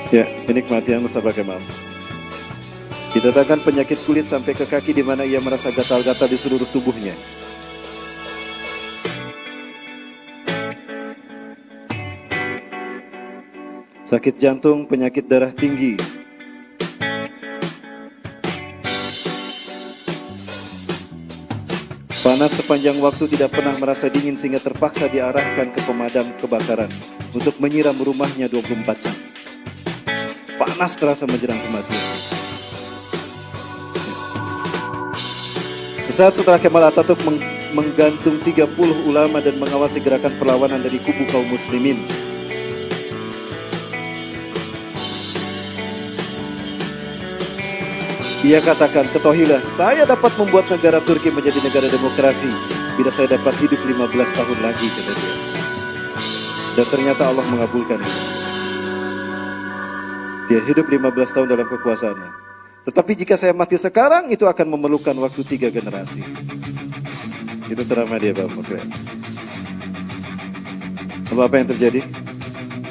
Ya, ini kematian Mustafa Kemal. Didatangkan penyakit kulit sampai ke kaki di mana ia merasa gatal-gatal di seluruh tubuhnya. Sakit jantung, penyakit darah tinggi. Panas sepanjang waktu, tidak pernah merasa dingin sehingga terpaksa diarahkan ke pemadam kebakaran untuk menyiram rumahnya 24 jam. Panas terasa menjelang kematian. Sesaat setelah Kemal Atatürk menggantung 30 ulama dan mengawasi gerakan perlawanan dari kubu kaum muslimin. Ia katakan, "Ketahuilah, saya dapat membuat negara Turki menjadi negara demokrasi bila saya dapat hidup 15 tahun lagi," kata dia. Dan ternyata Allah mengabulkan itu. Dia hidup 15 tahun dalam kekuasaannya. Tetapi jika saya mati sekarang, itu akan memerlukan waktu 3 generasi. Itu drama dia, Bapak Muslim. Lalu apa yang terjadi?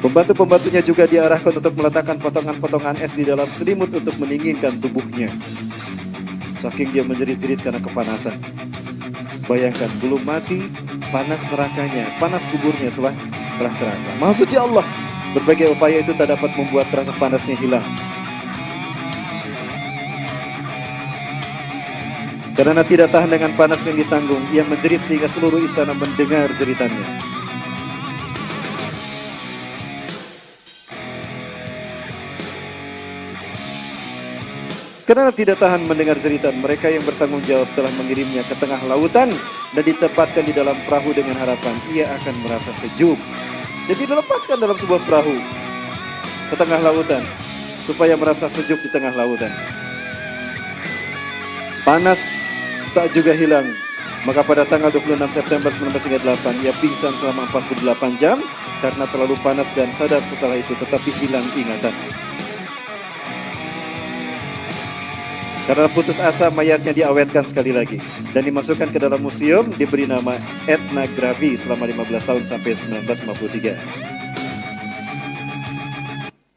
Pembantu-pembantunya juga diarahkan untuk meletakkan potongan-potongan es di dalam selimut untuk mendinginkan tubuhnya. Saking dia menjerit-jerit karena kepanasan. Bayangkan, belum mati, panas nerakanya, panas kuburnya telah terasa. Maha suci Allah. Berbagai upaya itu tak dapat membuat rasa panasnya hilang. Karena tidak tahan dengan panas yang ditanggung, ia menjerit sehingga seluruh istana mendengar jeritannya. Karena tidak tahan mendengar jeritan, mereka yang bertanggung jawab telah mengirimnya ke tengah lautan dan ditempatkan di dalam perahu dengan harapan ia akan merasa sejuk. Jadi dilepaskan dalam sebuah perahu ke tengah lautan supaya merasa sejuk di tengah lautan. Panas tak juga hilang. Maka pada tanggal 26 September 1938 ia pingsan selama 48 jam karena terlalu panas dan sadar setelah itu, tetapi hilang ingatan. Karena putus asa, mayatnya diawetkan sekali lagi dan dimasukkan ke dalam museum, diberi nama etnografi selama 15 tahun sampai 1953.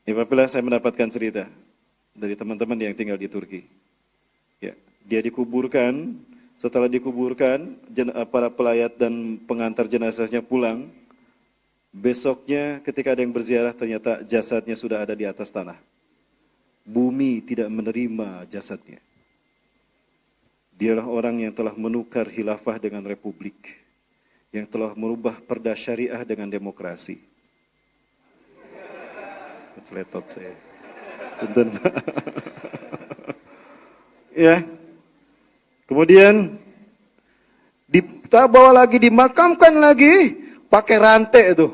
Apabila saya mendapatkan cerita dari teman-teman yang tinggal di Turki. Ya, dia dikuburkan, setelah dikuburkan, para pelayat dan pengantar jenazahnya pulang. Besoknya ketika ada yang berziarah, ternyata jasadnya sudah ada di atas tanah. Bumi tidak menerima jasadnya. Dialah orang yang telah menukar khilafah dengan republik, yang telah merubah perda syariah dengan demokrasi. Keceletot saya. Punten. Ya. Kemudian dibawa lagi, dimakamkan lagi, pakai rantai itu.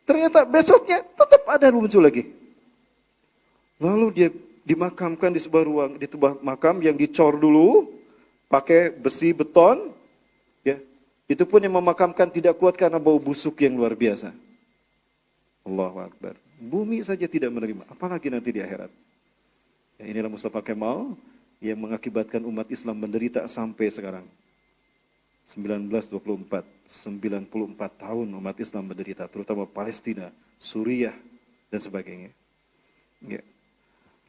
Ternyata besoknya tetap ada muncul lagi. Lalu dia dimakamkan di sebuah ruang, di sebuah makam yang dicor dulu, pakai besi beton, ya. Itu pun yang memakamkan tidak kuat karena bau busuk yang luar biasa. Allahu Akbar. Bumi saja tidak menerima, apalagi nanti di akhirat. Ya, inilah Mustafa Kemal yang mengakibatkan umat Islam menderita sampai sekarang. 1924, 94 tahun umat Islam menderita, terutama Palestina, Suriah, dan sebagainya. Ya.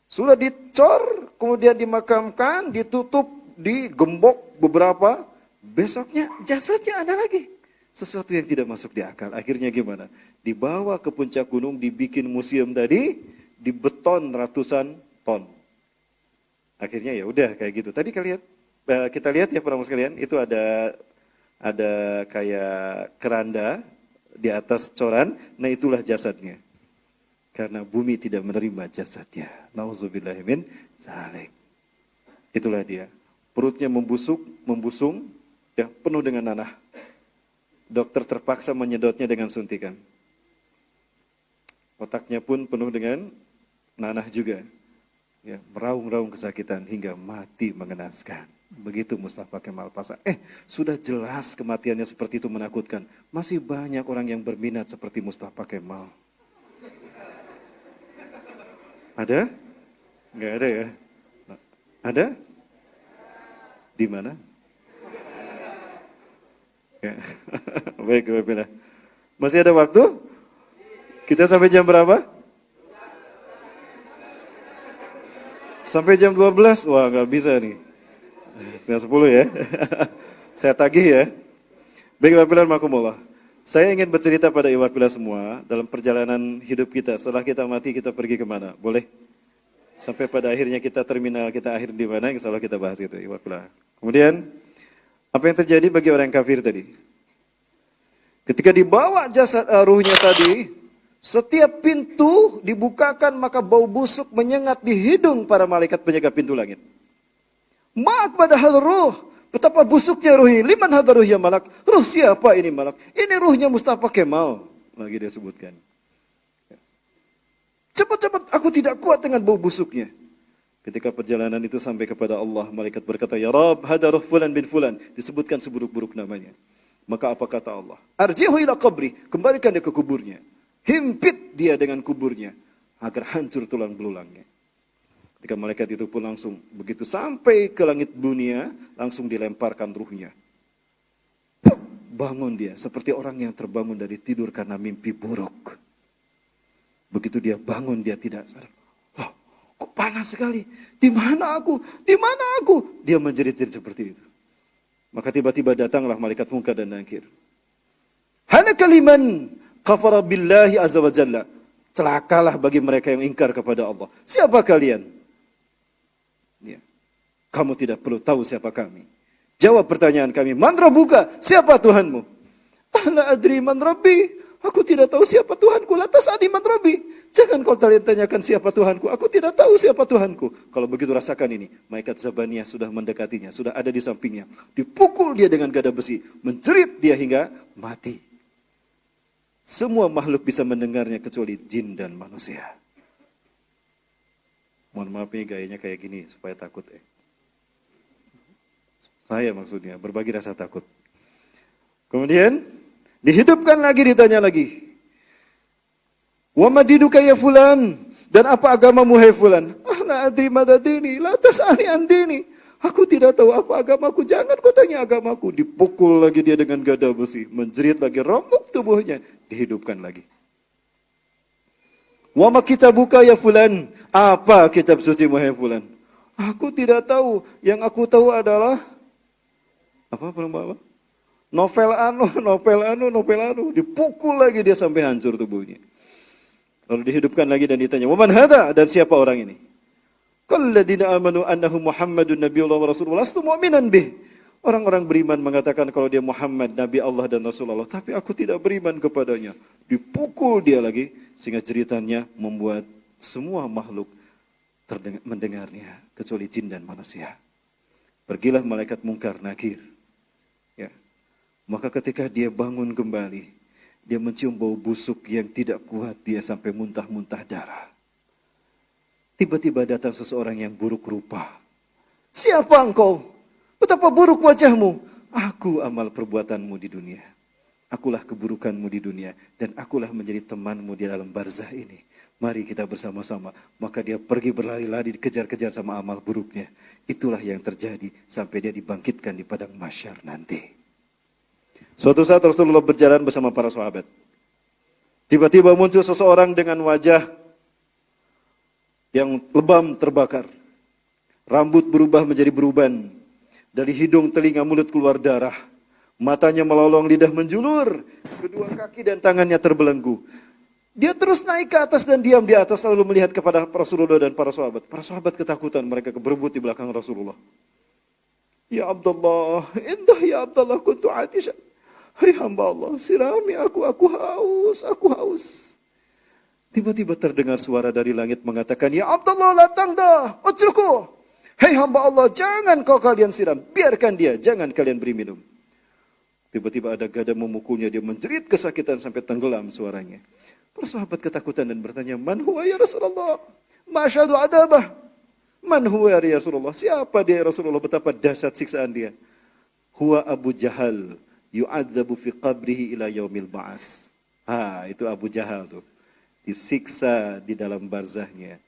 Sudah dicor, kemudian dimakamkan, ditutup, digembok beberapa, besoknya jasadnya ada lagi. Sesuatu yang tidak masuk di akal. Akhirnya gimana? Dibawa ke puncak gunung, dibikin museum tadi, dibeton ratusan ton. Akhirnya ya udah kayak gitu. Tadi kita lihat ya para sekalian, itu ada kayak keranda di atas coran. Nah itulah jasadnya. Karena bumi tidak menerima jasadnya. Nauzubillahi min dzalik. Itulah dia. Perutnya membusung, ya penuh dengan nanah. Dokter terpaksa menyedotnya dengan suntikan. Otaknya pun penuh dengan nanah juga. Ya, meraung-raung kesakitan hingga mati mengenaskan. Begitu Mustafa Kemal Pasha. Sudah jelas kematiannya seperti itu menakutkan. Masih banyak orang yang berminat seperti Mustafa Kemal. Ada? Enggak ada ya? Ada? Di mana? Ya. Baik, Bapak. Masih ada waktu? Kita sampai jam berapa? Sampai jam 12? Wah, nggak bisa nih. Setengah 10 ya. Saya tagih ya. Baik, Bapak Makumullah. Saya ingin bercerita pada Iwapila semua dalam perjalanan hidup kita. Setelah kita mati, kita pergi kemana? Boleh? Sampai pada akhirnya kita terminal, kita akhir di mana? Insya Allah kita bahas itu, Iwapila. Kemudian, apa yang terjadi bagi orang kafir tadi? Ketika dibawa jasad ruhnya tadi, setiap pintu dibukakan maka bau busuk menyengat di hidung para malaikat penjaga pintu langit. Ma'ak badahal ruh, betapa busuknya ruh ini. Liman hadha ruh ya malak? Ruh siapa ini malak? Ini ruhnya Mustafa Kemal. Lagi dia sebutkan. Cepat-cepat, aku tidak kuat dengan bau busuknya. Ketika perjalanan itu sampai kepada Allah, malaikat berkata, Ya Rabb, hadha ruh fulan bin fulan. Disebutkan seburuk-buruk namanya. Maka apa kata Allah? Arjihu ila qabri, kembalikan dia ke kuburnya. Himpit dia dengan kuburnya agar hancur tulang belulangnya. Ketika malaikat itu pun langsung begitu sampai ke langit dunia, langsung dilemparkan ruhnya. Bangun dia seperti orang yang terbangun dari tidur karena mimpi buruk. Begitu dia bangun dia tidak sadar. Loh, kok panas sekali? Di mana aku? Di mana aku? Dia menjerit-jerit seperti itu. Maka tiba-tiba datanglah malaikat Munkar dan Nakir. Hana kaliman kafara billahi azza wa jalla. Celakalah bagi mereka yang ingkar kepada Allah. Siapa kalian? Ya. Kamu tidak perlu tahu siapa kami. Jawab pertanyaan kami. Man rabbuka? Siapa Tuhanmu? La adri man rabbi. Aku tidak tahu siapa Tuhanku. Lantas adi man rabbi. Jangan kau tanyakan siapa Tuhanku. Aku tidak tahu siapa Tuhanku. Kalau begitu rasakan ini. Malaikat Zabaniyah sudah mendekatinya. Sudah ada di sampingnya. Dipukul dia dengan gada besi. Menjerit dia hingga mati. Semua makhluk bisa mendengarnya kecuali jin dan manusia. Mohon maaf nih gayanya kayak gini supaya takut. Saya maksudnya berbagi rasa takut. Kemudian dihidupkan lagi, ditanya lagi. Wa madinuka ya fulan, dan apa agamamu hai fulan? La adri madadini, la tas'ali andini. Aku tidak tahu apa agamaku, jangan kau tanya agamaku. Dipukul lagi dia dengan gada besi, menjerit lagi, remuk tubuhnya, dihidupkan lagi. Wa ma kitabuka ya fulan, apa kitab suci hai fulan? Aku tidak tahu, yang aku tahu adalah apa? Novel anu, dipukul lagi dia sampai hancur tubuhnya. Lalu dihidupkan lagi dan ditanya, "Wa man hadza?" Dan siapa orang ini? Qalladzina amanu annahu Muhammadun nabiyullah wa rasulullah lastu mu'minan bih. Orang-orang beriman mengatakan kalau dia Muhammad, Nabi Allah dan Rasulullah, tapi aku tidak beriman kepadanya. Dipukul dia lagi sehingga jeritannya membuat semua makhluk mendengarnya kecuali jin dan manusia. Pergilah malaikat Munkar Nakir. Ya. Maka ketika dia bangun kembali, dia mencium bau busuk yang tidak kuat, dia sampai muntah-muntah darah. Tiba-tiba datang seseorang yang buruk rupa. Siapa engkau? Betapa buruk wajahmu. Aku amal perbuatanmu di dunia. Akulah keburukanmu di dunia. Dan akulah menjadi temanmu di dalam barzah ini. Mari kita bersama-sama. Maka dia pergi berlari-lari dikejar-kejar sama amal buruknya. Itulah yang terjadi sampai dia dibangkitkan di padang mahsyar nanti. Suatu saat Rasulullah berjalan bersama para sahabat. Tiba-tiba muncul seseorang dengan wajah yang lebam terbakar. Rambut berubah menjadi beruban. Dari hidung, telinga, mulut keluar darah. Matanya melolong, lidah menjulur. Kedua kaki dan tangannya terbelenggu. Dia terus naik ke atas dan diam di atas lalu melihat kepada Rasulullah dan para sahabat. Para sahabat ketakutan, mereka berebut di belakang Rasulullah. Ya Abdullah, indah ya Abdullah kuntu atishan. Hai hamba Allah, sirami aku haus. Tiba-tiba terdengar suara dari langit mengatakan, Ya Abdullah la tangda, utruku. Hai hamba Allah, jangan kalian siram, biarkan dia, jangan kalian beri minum. Tiba-tiba ada gada memukulnya, dia menjerit kesakitan sampai tenggelam suaranya. Para sahabat ketakutan dan bertanya, Man huwa ya Rasulullah? Masyadu adabah. Man huwa ya Rasulullah? Siapa dia ya Rasulullah? Betapa dahsyat siksaan dia. Huwa Abu Jahal, yu'adzabu fi qabrihi ila yaumil ba'as. Itu Abu Jahal tuh. Disiksa di dalam barzahnya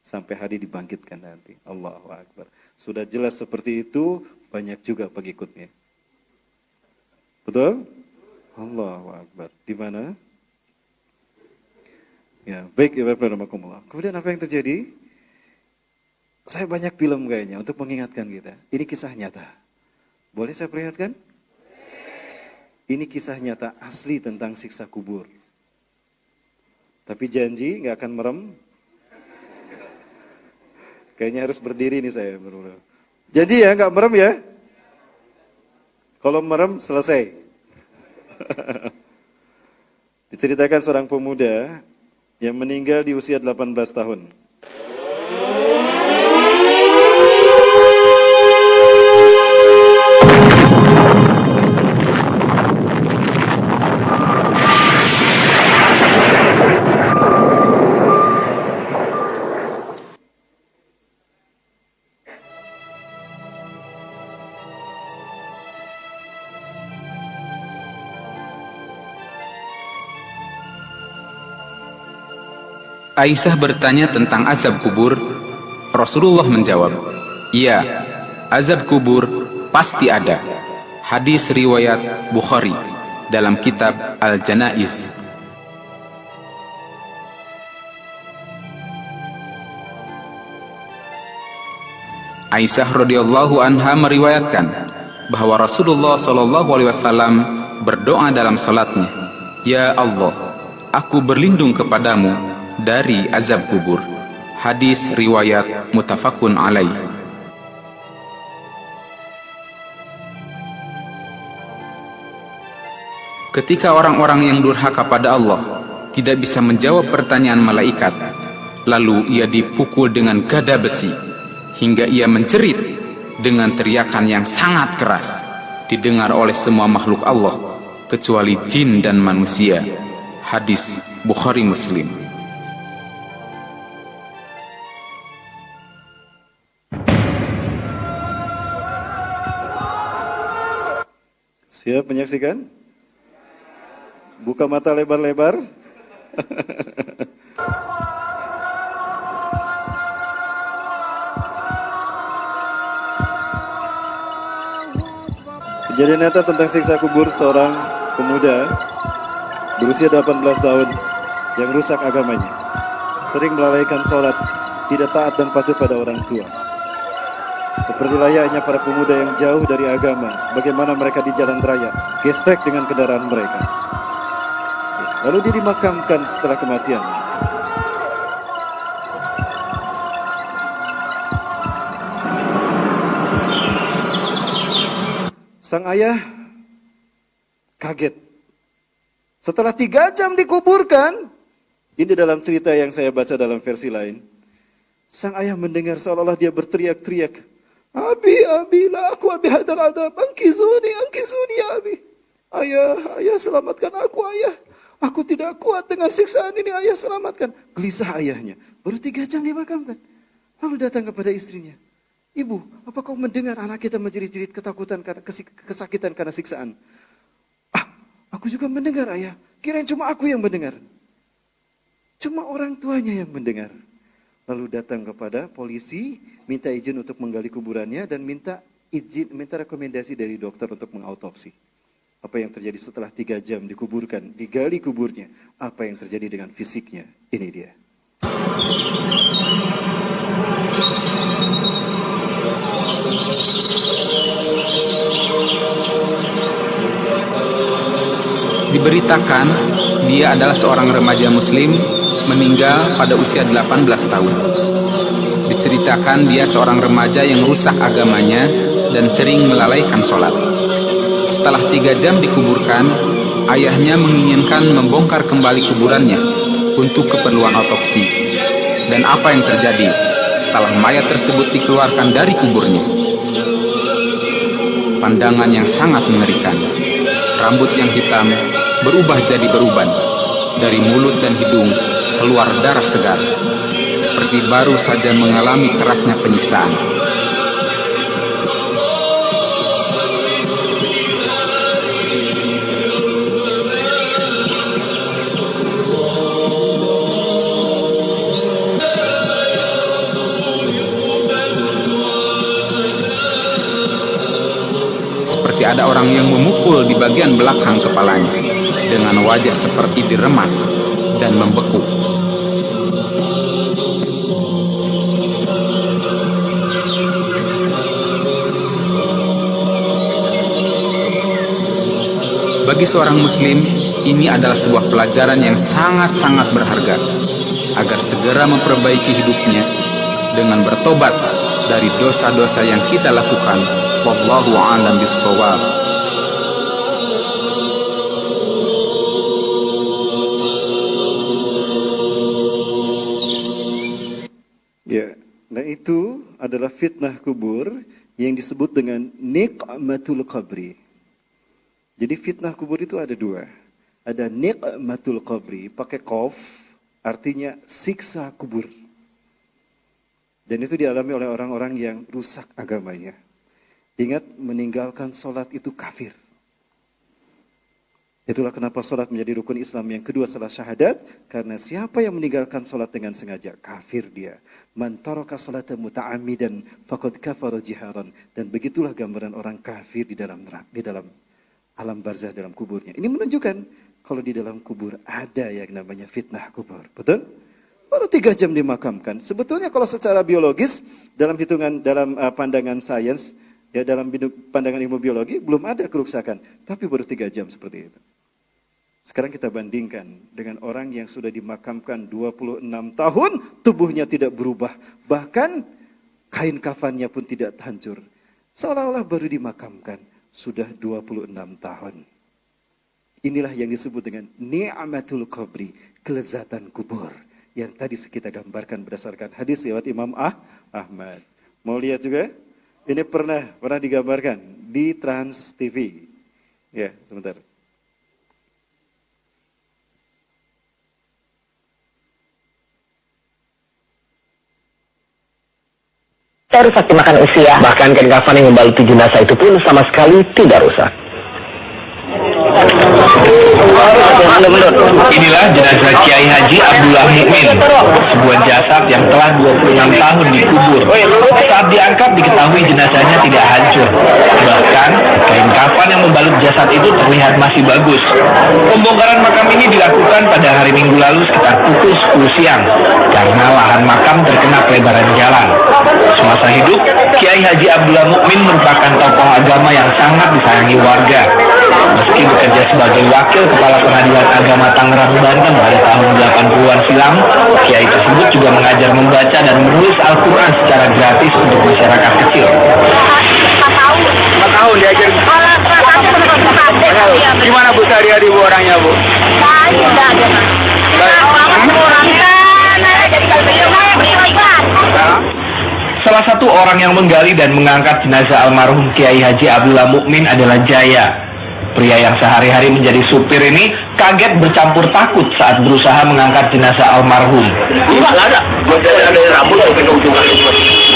sampai hari dibangkitkan nanti. Allahu Akbar. Sudah jelas seperti itu, banyak juga pengikutnya. Betul? Allahu Akbar. Di mana? Ya, baik ya Bapak Rahmatullah. Kemudian apa yang terjadi? Saya banyak film kayaknya untuk mengingatkan kita. Ini kisah nyata. Boleh saya perlihatkan? Ini kisah nyata asli tentang siksa kubur. Tapi janji nggak akan merem. Kayaknya harus berdiri nih saya. Janji ya nggak merem ya. Kalau merem selesai. Diceritakan seorang pemuda yang meninggal di usia 18 tahun. Aisyah bertanya tentang azab kubur. Rasulullah menjawab, iya, azab kubur pasti ada. Hadis riwayat Bukhari dalam kitab Al-Janaiz. Aisyah radhiyallahu anha meriwayatkan bahwa Rasulullah SAW berdoa dalam salatnya, Ya Allah, aku berlindung kepadamu dari azab kubur. Hadis riwayat muttafaqun alaih. Ketika orang-orang yang durhaka pada Allah tidak bisa menjawab pertanyaan malaikat, lalu ia dipukul dengan gada besi hingga ia menjerit dengan teriakan yang sangat keras, didengar oleh semua makhluk Allah kecuali jin dan manusia. Hadis Bukhari Muslim. Siap menyaksikan? Buka mata lebar-lebar. Kejadian nyata tentang siksa kubur seorang pemuda berusia 18 tahun yang rusak agamanya, sering melalaikan sholat, tidak taat dan patuh pada orang tua. Seperti layaknya para pemuda yang jauh dari agama, bagaimana mereka di jalan raya, gestek dengan kendaraan mereka. Lalu dia dimakamkan setelah kematian. Sang ayah kaget. Setelah 3 jam dikuburkan, ini dalam cerita yang saya baca dalam versi lain, sang ayah mendengar seolah-olah dia berteriak-teriak, Abi, la aku abi hadal adab, angkizuni ya abi. Ayah, selamatkan aku ayah. Aku tidak kuat dengan siksaan ini, ayah selamatkan. Gelisah ayahnya. Baru 3 jam dimakamkan. Lalu datang kepada istrinya. Ibu, apa kau mendengar anak kita menjerit-jerit ketakutan karena kesakitan karena siksaan? Aku juga mendengar, ayah. Kirain cuma aku yang mendengar. Cuma orang tuanya yang mendengar. Lalu datang kepada polisi, minta izin untuk menggali kuburannya dan minta rekomendasi dari dokter untuk mengautopsi. Apa yang terjadi setelah 3 jam dikuburkan, digali kuburnya, apa yang terjadi dengan fisiknya? Ini dia. Diberitakan dia adalah seorang remaja muslim meninggal pada usia 18 tahun. Diceritakan dia seorang remaja yang rusak agamanya dan sering melalaikan sholat. Setelah 3 jam dikuburkan, ayahnya menginginkan membongkar kembali kuburannya untuk keperluan otopsi. Dan apa yang terjadi setelah mayat tersebut dikeluarkan dari kuburnya? Pandangan yang sangat mengerikan. Rambut yang hitam berubah jadi beruban. Dari mulut dan hidung keluar darah segar, seperti baru saja mengalami kerasnya penyiksaan. Seperti ada orang yang memukul di bagian belakang kepalanya, dengan wajah seperti diremas dan membeku. Bagi seorang muslim, ini adalah sebuah pelajaran yang sangat-sangat berharga, agar segera memperbaiki hidupnya dengan bertobat dari dosa-dosa yang kita lakukan. Wallahu a'lam bishawab. Ya, nah itu adalah fitnah kubur yang disebut dengan niqmatul qabri. Jadi fitnah kubur itu ada 2. Ada niqmatul qabri, pakai qaf, artinya siksa kubur. Dan itu dialami oleh orang-orang yang rusak agamanya. Ingat, meninggalkan sholat itu kafir. Itulah kenapa sholat menjadi rukun Islam yang kedua setelah syahadat. Karena siapa yang meninggalkan sholat dengan sengaja, kafir dia. Man taraka sholata muta'ammidan faqad kafara jiharan. Dan begitulah gambaran orang kafir di dalam alam barzah, dalam kuburnya. Ini menunjukkan kalau di dalam kubur ada yang namanya fitnah kubur. Betul? Baru 3 jam dimakamkan. Sebetulnya kalau secara biologis, dalam pandangan sains, ya dalam pandangan ilmu biologi, belum ada kerusakan. Tapi baru 3 jam seperti itu. Sekarang kita bandingkan dengan orang yang sudah dimakamkan 26 tahun, tubuhnya tidak berubah. Bahkan kain kafannya pun tidak hancur. Seolah-olah baru dimakamkan, sudah 26 tahun. Inilah yang disebut dengan ni'matul qabri, kelezatan kubur. Yang tadi kita gambarkan berdasarkan hadis riwayat Imam Ahmad. Mau lihat juga? Ini pernah digambarkan di Trans TV. Ya, sebentar. Rusak dimakan usia. Bahkan kain kafan yang membalut jenazah itu pun sama sekali tidak rusak. Inilah jenazah Kiai Haji Abdullah Mukmin, sebuah jasad yang telah 26 tahun dikubur. Saat diangkat diketahui jenazahnya tidak hancur. Bahkan kain kafan yang membalut jasad itu terlihat masih bagus. Pembongkaran makam ini dilakukan pada hari Minggu lalu sekitar pukul 10 siang karena lahan makam terkena pelebaran jalan. Semasa hidup, Kiai Haji Abdullah Mukmin merupakan tokoh agama yang sangat disayangi warga. Meski bekerja sebagai wakil kepala pengadilan agama Tangerang, Banten pada tahun 80-an silam, Kiai tersebut juga mengajar membaca dan menulis Al-Quran secara gratis untuk masyarakat kecil. 4 tahun diajar. Gimana Bu sehari-hari Bu orangnya Bu? Salah satu orang yang menggali dan mengangkat jenazah almarhum Kiai Haji Abdullah Mukmin adalah Jaya. Pria yang sehari-hari menjadi supir ini kaget bercampur takut saat berusaha mengangkat jenazah almarhum. Enggak ada. Ada rambut atau ke ujung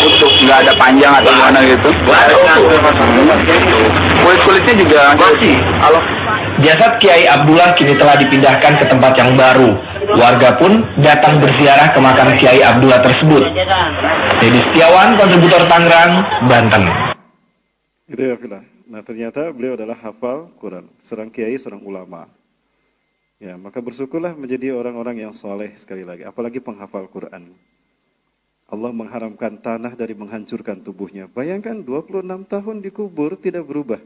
utuh, nggak ada panjang atau gimana gitu. Kulit-kulitnya juga masih. Jasad Kiai Abdullah kini telah dipindahkan ke tempat yang baru. Warga pun datang berziarah ke makam Kiai Abdullah tersebut. Dedi Setiawan, kontributor Tangerang, Banten. Itu ya Vila. Nah ternyata beliau adalah hafal Quran, seorang kiai, seorang ulama. Ya, maka bersyukurlah menjadi orang-orang yang soleh sekali lagi, apalagi penghafal Quran. Allah mengharamkan tanah dari menghancurkan tubuhnya. Bayangkan 26 tahun dikubur tidak berubah,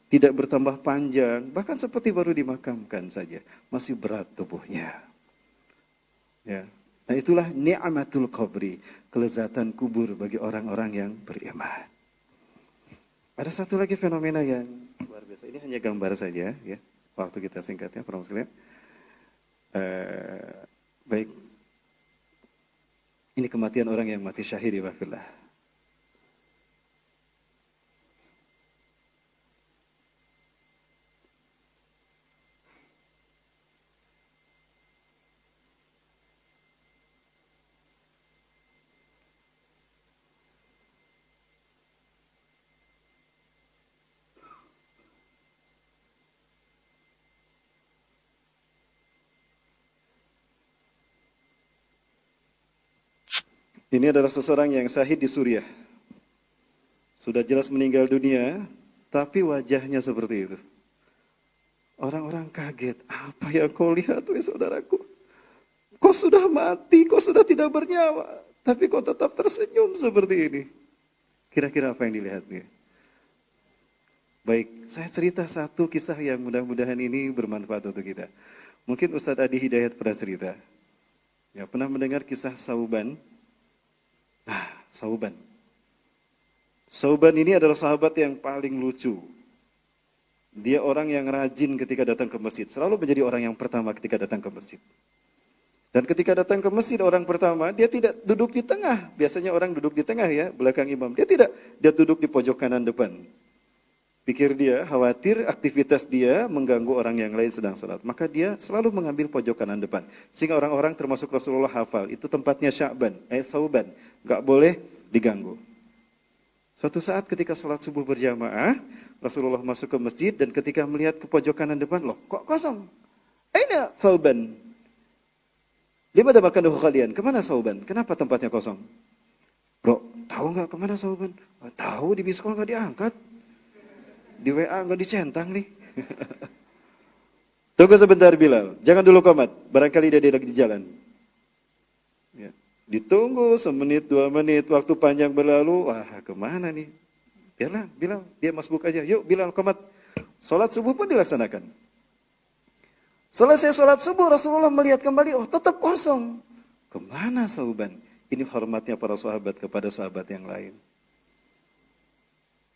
tidak bertambah panjang, bahkan seperti baru dimakamkan saja, masih berat tubuhnya. Ya. Nah itulah ni'matul qabri, kelezatan kubur bagi orang-orang yang beriman. Ada satu lagi fenomena yang luar biasa. Ini hanya gambar saja, ya. Waktu kita singkat ya, para muslimin. Baik. Ini kematian orang yang mati syahid ya, wafillah. Ini adalah seseorang yang syahid di Suriah. Sudah jelas meninggal dunia, tapi wajahnya seperti itu. Orang-orang kaget, apa yang kau lihat wahai saudaraku? Kau sudah mati, kau sudah tidak bernyawa, tapi kau tetap tersenyum seperti ini. Kira-kira apa yang dilihatnya? Baik, saya cerita satu kisah yang mudah-mudahan ini bermanfaat untuk kita. Mungkin Ustadz Adi Hidayat pernah cerita. Ya, pernah mendengar kisah Sauban. Sauban. Sauban ini adalah sahabat yang paling lucu. Dia orang yang rajin ketika datang ke masjid. Selalu menjadi orang yang pertama ketika datang ke masjid. Dan ketika datang ke masjid orang pertama, dia tidak duduk di tengah. Biasanya orang duduk di tengah ya, belakang imam. Dia tidak, dia duduk di pojok kanan depan. Pikir dia, khawatir aktivitas dia mengganggu orang yang lain sedang salat. Maka dia selalu mengambil pojok kanan depan. Sehingga orang-orang termasuk Rasulullah hafal. Itu tempatnya Sauban. Gak boleh diganggu. Suatu saat ketika salat subuh berjamaah, Rasulullah masuk ke masjid dan ketika melihat ke pojok kanan depan, loh kok kosong? Aina Sauban? Limada makanahu khalian? Kemana Sauban? Kenapa tempatnya kosong? Bro, tahu nggak kemana Sauban? Tahu, di miskol nggak diangkat. Di WA nggak dicentang nih. Tunggu sebentar Bilal, jangan dulu komat. Barangkali dia lagi di jalan. Ya. Ditunggu semenit, 2 menit, waktu panjang berlalu. Wah, kemana nih? Biarlah, Bilal, dia masbuk aja. Yuk Bilal komat. Salat subuh pun dilaksanakan. Selesai salat subuh, Rasulullah melihat kembali, oh tetap kosong. Kemana Sauban? Ini hormatnya para sahabat kepada sahabat yang lain.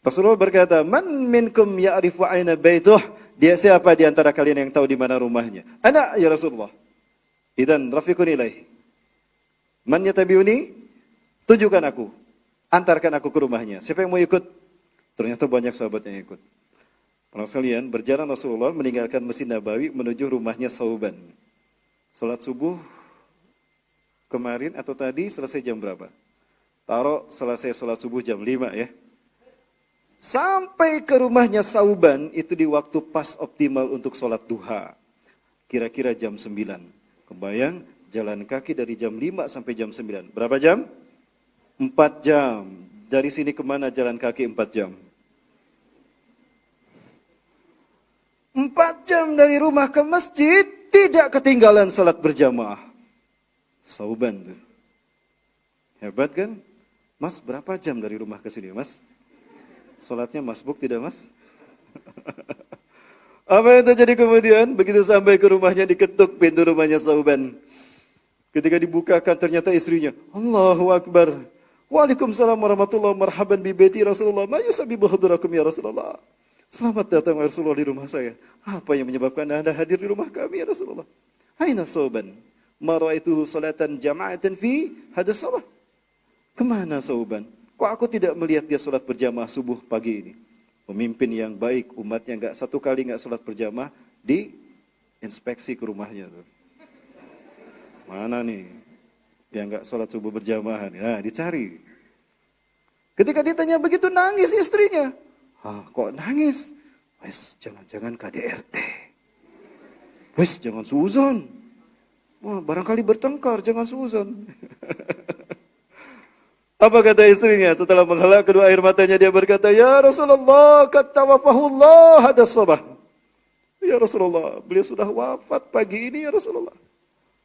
Rasulullah berkata, "Man minkum ya'rifu aina baituh?" Dia siapa di antara kalian yang tahu di mana rumahnya? Ana ya Rasulullah. Idzan rafiqun ilaih. Man yatabiuni? Tujukan aku. Antarkan aku ke rumahnya. Siapa yang mau ikut? Ternyata banyak sahabat yang ikut. Para sekalian, berjalan Rasulullah meninggalkan Masjid Nabawi menuju rumahnya Sauban. Salat subuh kemarin atau tadi selesai jam berapa? Taruh selesai salat subuh jam 5 ya. Sampai ke rumahnya Sauban itu di waktu pas optimal untuk sholat duha. Kira-kira jam 9. Kebayang jalan kaki dari jam 5 sampai jam 9. Berapa jam? 4 jam. Dari sini kemana jalan kaki 4 jam? 4 jam dari rumah ke masjid, tidak ketinggalan sholat berjamaah. Sauban tuh. Hebat kan? Mas, berapa jam dari rumah ke sini, Mas? Sholatnya masbuk tidak mas? Apa yang terjadi kemudian? Begitu sampai ke rumahnya diketuk pintu rumahnya Sauban. Ketika dibukakan ternyata istrinya. Allahu Akbar. Waalaikumsalam warahmatullahi marhaban bi baiti Rasulullah. Ma yusabibu hudurakum ya Rasulullah. Selamat datang Rasulullah di rumah saya. Apa yang menyebabkan Anda hadir di rumah kami ya Rasulullah? Aina Sauban? Ma ra'aituhu salatan jama'atan fi hadas sabah. Kemana Sauban? Kok aku tidak melihat dia sholat berjamaah subuh pagi ini? Pemimpin yang baik, umatnya enggak satu kali enggak sholat berjamaah di inspeksi ke rumahnya tuh. Mana nih yang nggak sholat subuh berjamaah? Nah, dicari. Ketika ditanya begitu nangis istrinya. Kok nangis? Wes, jangan-jangan KDRT. Wes, jangan suzon. Wah, barangkali bertengkar, jangan suzon. Apa kata istrinya? Setelah menghela kedua air matanya, dia berkata, Ya Rasulullah, katawafahullah hadas sabah. Ya Rasulullah, beliau sudah wafat pagi ini ya Rasulullah.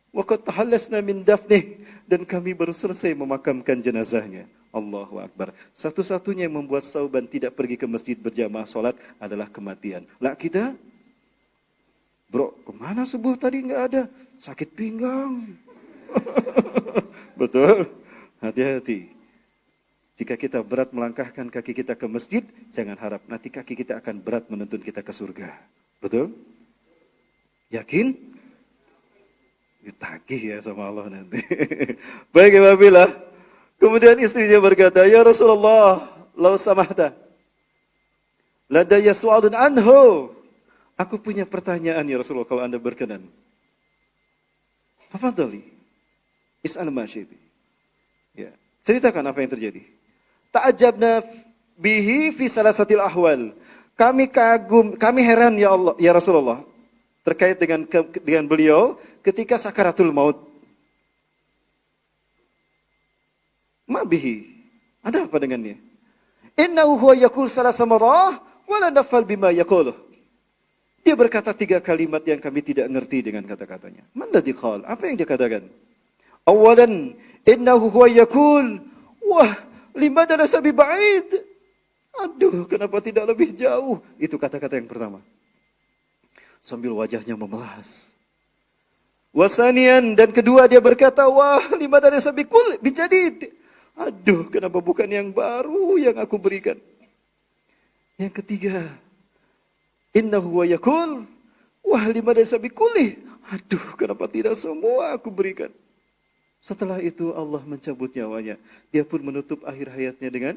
Wa qad tahallasna min dafnih, dan kami baru selesai memakamkan jenazahnya. Allahu Akbar. Satu-satunya yang membuat Sauban tidak pergi ke masjid berjamaah salat adalah kematian. Lah kita, bro, kemana subuh tadi nggak ada? Sakit pinggang. Betul? Hati-hati. Jika kita berat melangkahkan kaki kita ke masjid, jangan harap nanti kaki kita akan berat menuntun kita ke surga. Betul? Yakin? Ditagih ya sama Allah nanti. Baik, Ibabillah. Kemudian istrinya berkata, Ya Rasulullah, lau samahta, ladaya su'alun anhu. Aku punya pertanyaan ya Rasulullah, kalau Anda berkenan. Tafadhali. Is'al ma syi'ti. Ya. Ceritakan apa yang terjadi. Ta'ajabna bihi fi salasatil ahwal. Kami kagum, kami heran ya Allah, ya Rasulullah, terkait dengan beliau ketika sakaratul maut. Ma bihi. Ada apa dengannya? Innahu huwa yaqul salasa marrah wa la nafal bima yaquluh. Dia berkata 3 kalimat yang kami tidak ngerti dengan kata-katanya. Man ladzi qala? Apa yang dia katakan? Awalan, innahu huwa yaqul, wah, limadha nasabi ba'id. Aduh, kenapa tidak lebih jauh? Itu kata-kata yang pertama. Sambil wajahnya memelas. Wasanian, dan kedua dia berkata, wah, limadha nasabi kul bijadid. Aduh, kenapa bukan yang baru yang aku berikan? Yang ketiga, innahu wa yaqul, wah, limadha nasabi kulih. Aduh, kenapa tidak semua aku berikan? Setelah itu Allah mencabut nyawanya. Dia pun menutup akhir hayatnya dengan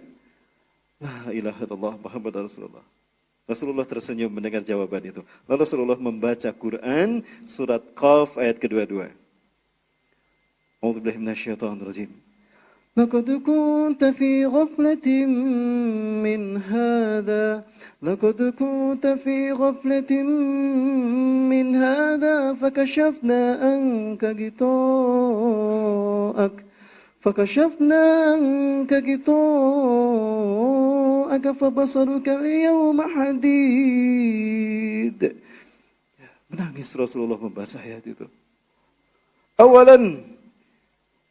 La ilaha illallah Muhammad Rasulullah. Rasulullah tersenyum mendengar jawaban itu. Lalu Rasulullah membaca Quran surat Qaf ayat kedua-dua. A'udzubillahi minasyaitonir rajim. Laqad kunta fi ghaflatin min hadha. Laqad kunta fi ghaflatin min hadha fakashafna anka ghita'ak. فكشفنا عنك غطاءك فبصرك اليوم حديد. Menangis Rasulullah membaca ayat itu. Awalan,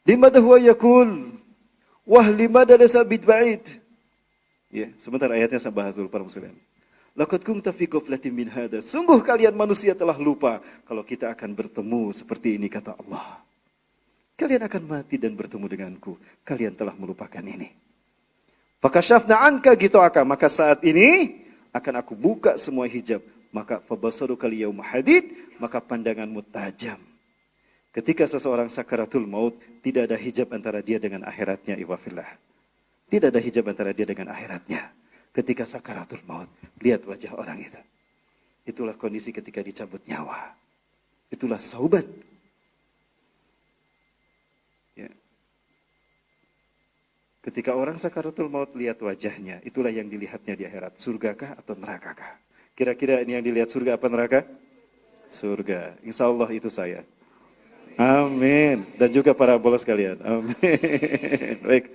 limadha huwa yaqul, wah limadha laysa bidba'id. Ya, sebentar ayatnya saya bahas dulu para muslimin. Laqad kunta fi ghaflatin min hadha. Sungguh kalian manusia telah lupa kalau kita akan bertemu seperti ini, kata Allah. Kalian akan mati dan bertemu denganku. Kalian telah melupakan ini. Fakashafna anka ghita'aka. Maka saat ini akan aku buka semua hijab. Maka fabasaruka al-yawma hadid. Maka pandanganmu tajam. Ketika seseorang sakaratul maut, tidak ada hijab antara dia dengan akhiratnya, iwafillah. Tidak ada hijab antara dia dengan akhiratnya. Ketika sakaratul maut, lihat wajah orang itu. Itulah kondisi ketika dicabut nyawa. Itulah Sauban. Ketika orang sakaratul maut lihat wajahnya, itulah yang dilihatnya di akhirat. Surgakah atau nerakakah? Kira-kira ini yang dilihat surga apa neraka? Surga. Insya Allah itu saya. Amin. Dan juga para bola sekalian. Amin. Baik.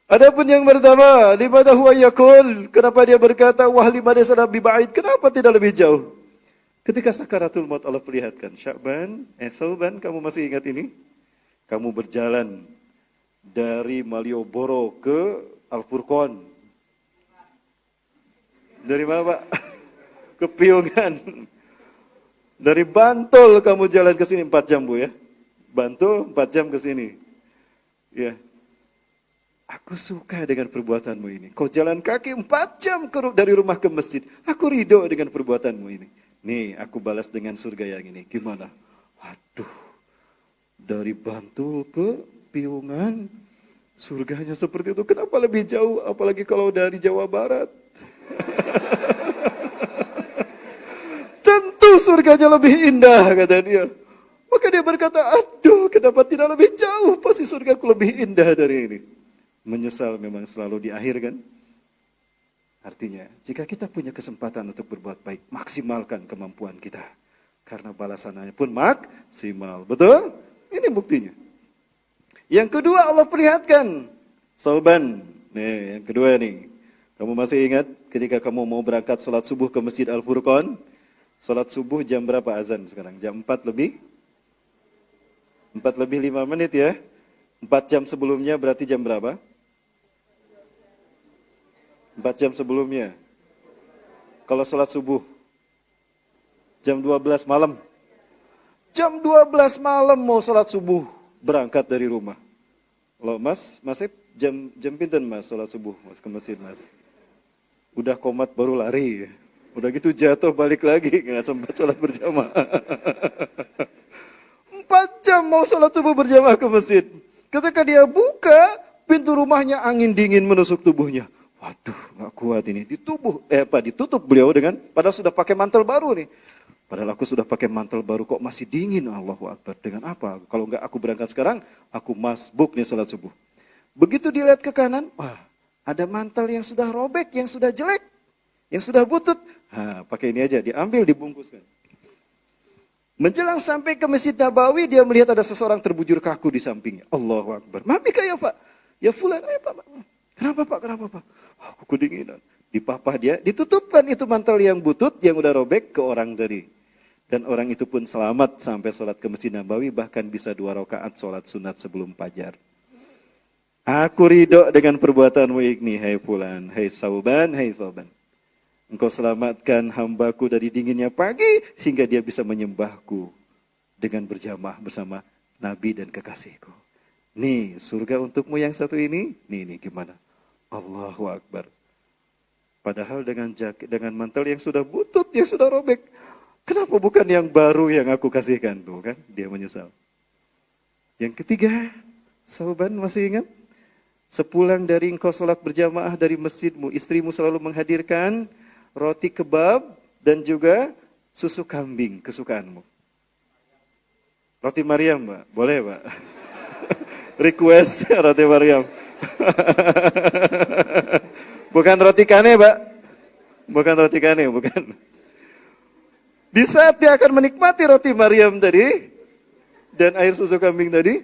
Adapun yang pertama, limadha huwa yaqul, kenapa dia berkata wah limadha sanabi ba'id? Kenapa tidak lebih jauh? Ketika sakaratul maut Allah perlihatkan, Sauban, kamu masih ingat ini? Kamu berjalan dari Malioboro ke Al-Furqon. Dari mana, Pak? Ke Piungan. Dari Bantul kamu jalan ke sini 4 jam, Bu ya. Bantul 4 jam ke sini. Ya. Aku suka dengan perbuatanmu ini. Kau jalan kaki 4 jam dari rumah ke masjid. Aku ridho dengan perbuatanmu ini. Nih, aku balas dengan surga yang ini. Gimana? Waduh. Dari Bantul ke Piungan, surganya seperti itu. Kenapa lebih jauh? Apalagi kalau dari Jawa Barat. Tentu surganya lebih indah, kata dia. Maka dia berkata, aduh, kenapa tidak lebih jauh? Pasti surgaku lebih indah dari ini. Menyesal memang selalu di akhir kan? Artinya, jika kita punya kesempatan untuk berbuat baik, maksimalkan kemampuan kita. Karena balasannya pun maksimal. Betul? Ini buktinya. Yang kedua Allah perlihatkan. Sauban. Nih, yang kedua nih. Kamu masih ingat ketika kamu mau berangkat sholat subuh ke Masjid Al-Furqan? Sholat subuh jam berapa azan sekarang? Jam 4 lebih? 4 lebih 5 menit ya. 4 jam sebelumnya berarti jam berapa? 4 jam sebelumnya. Kalau sholat subuh jam 12 malam. Jam 12 malam mau sholat subuh berangkat dari rumah. Kalau Mas, jam pinten Mas sholat subuh Mas ke masjid Mas? Udah komat baru lari. Udah gitu jatuh balik lagi, nggak sempat sholat berjamaah. 4 jam mau sholat subuh berjamaah ke masjid. Ketika dia buka pintu rumahnya, angin dingin menusuk tubuhnya. Waduh, nggak kuat ini. Ditutup beliau dengan, padahal sudah pakai mantel baru nih. Padahal aku sudah pakai mantel baru kok masih dingin. Allahu Akbar. Dengan apa? Kalau nggak aku berangkat sekarang, aku masbuk nih sholat subuh. Begitu dilihat ke kanan, wah, ada mantel yang sudah robek, yang sudah jelek, yang sudah butut. Pakai ini aja, diambil, dibungkuskan. Menjelang sampai ke Masjid Nabawi, dia melihat ada seseorang terbujur kaku di sampingnya. Allahu Akbar. Mabika ya Pak? Ya fulan, ayo Pak. Kenapa Pak? Kenapa Pak? Aku kedinginan. Dipapah dia, ditutupkan itu mantel yang butut, yang udah robek ke orang tadi. Dan orang itu pun selamat sampai sholat ke Masjid Nabawi, bahkan bisa 2 rakaat sholat sunat sebelum fajar. Aku ridho dengan perbuatanmu ini, hai fulan, hai Sauban, hai Sauban. Engkau selamatkan hambaku dari dinginnya pagi, sehingga dia bisa menyembahku dengan berjamaah bersama Nabi dan kekasihku. Nih, surga untukmu yang satu ini, nih gimana? Allahu Akbar. Padahal dengan mantel yang sudah butut, yang sudah robek. Kenapa bukan yang baru yang aku kasihkan? Tuh kan, dia menyesal. Yang ketiga, Sauban masih ingat? Sepulang dari engkau sholat berjamaah dari masjidmu, istrimu selalu menghadirkan roti kebab dan juga susu kambing kesukaanmu. Roti Maryam, Pak. Boleh, Pak? Request roti Maryam. Bukan roti kane, Pak. Bukan roti kane, bukan. Di saat dia akan menikmati roti Maryam tadi dan air susu kambing tadi,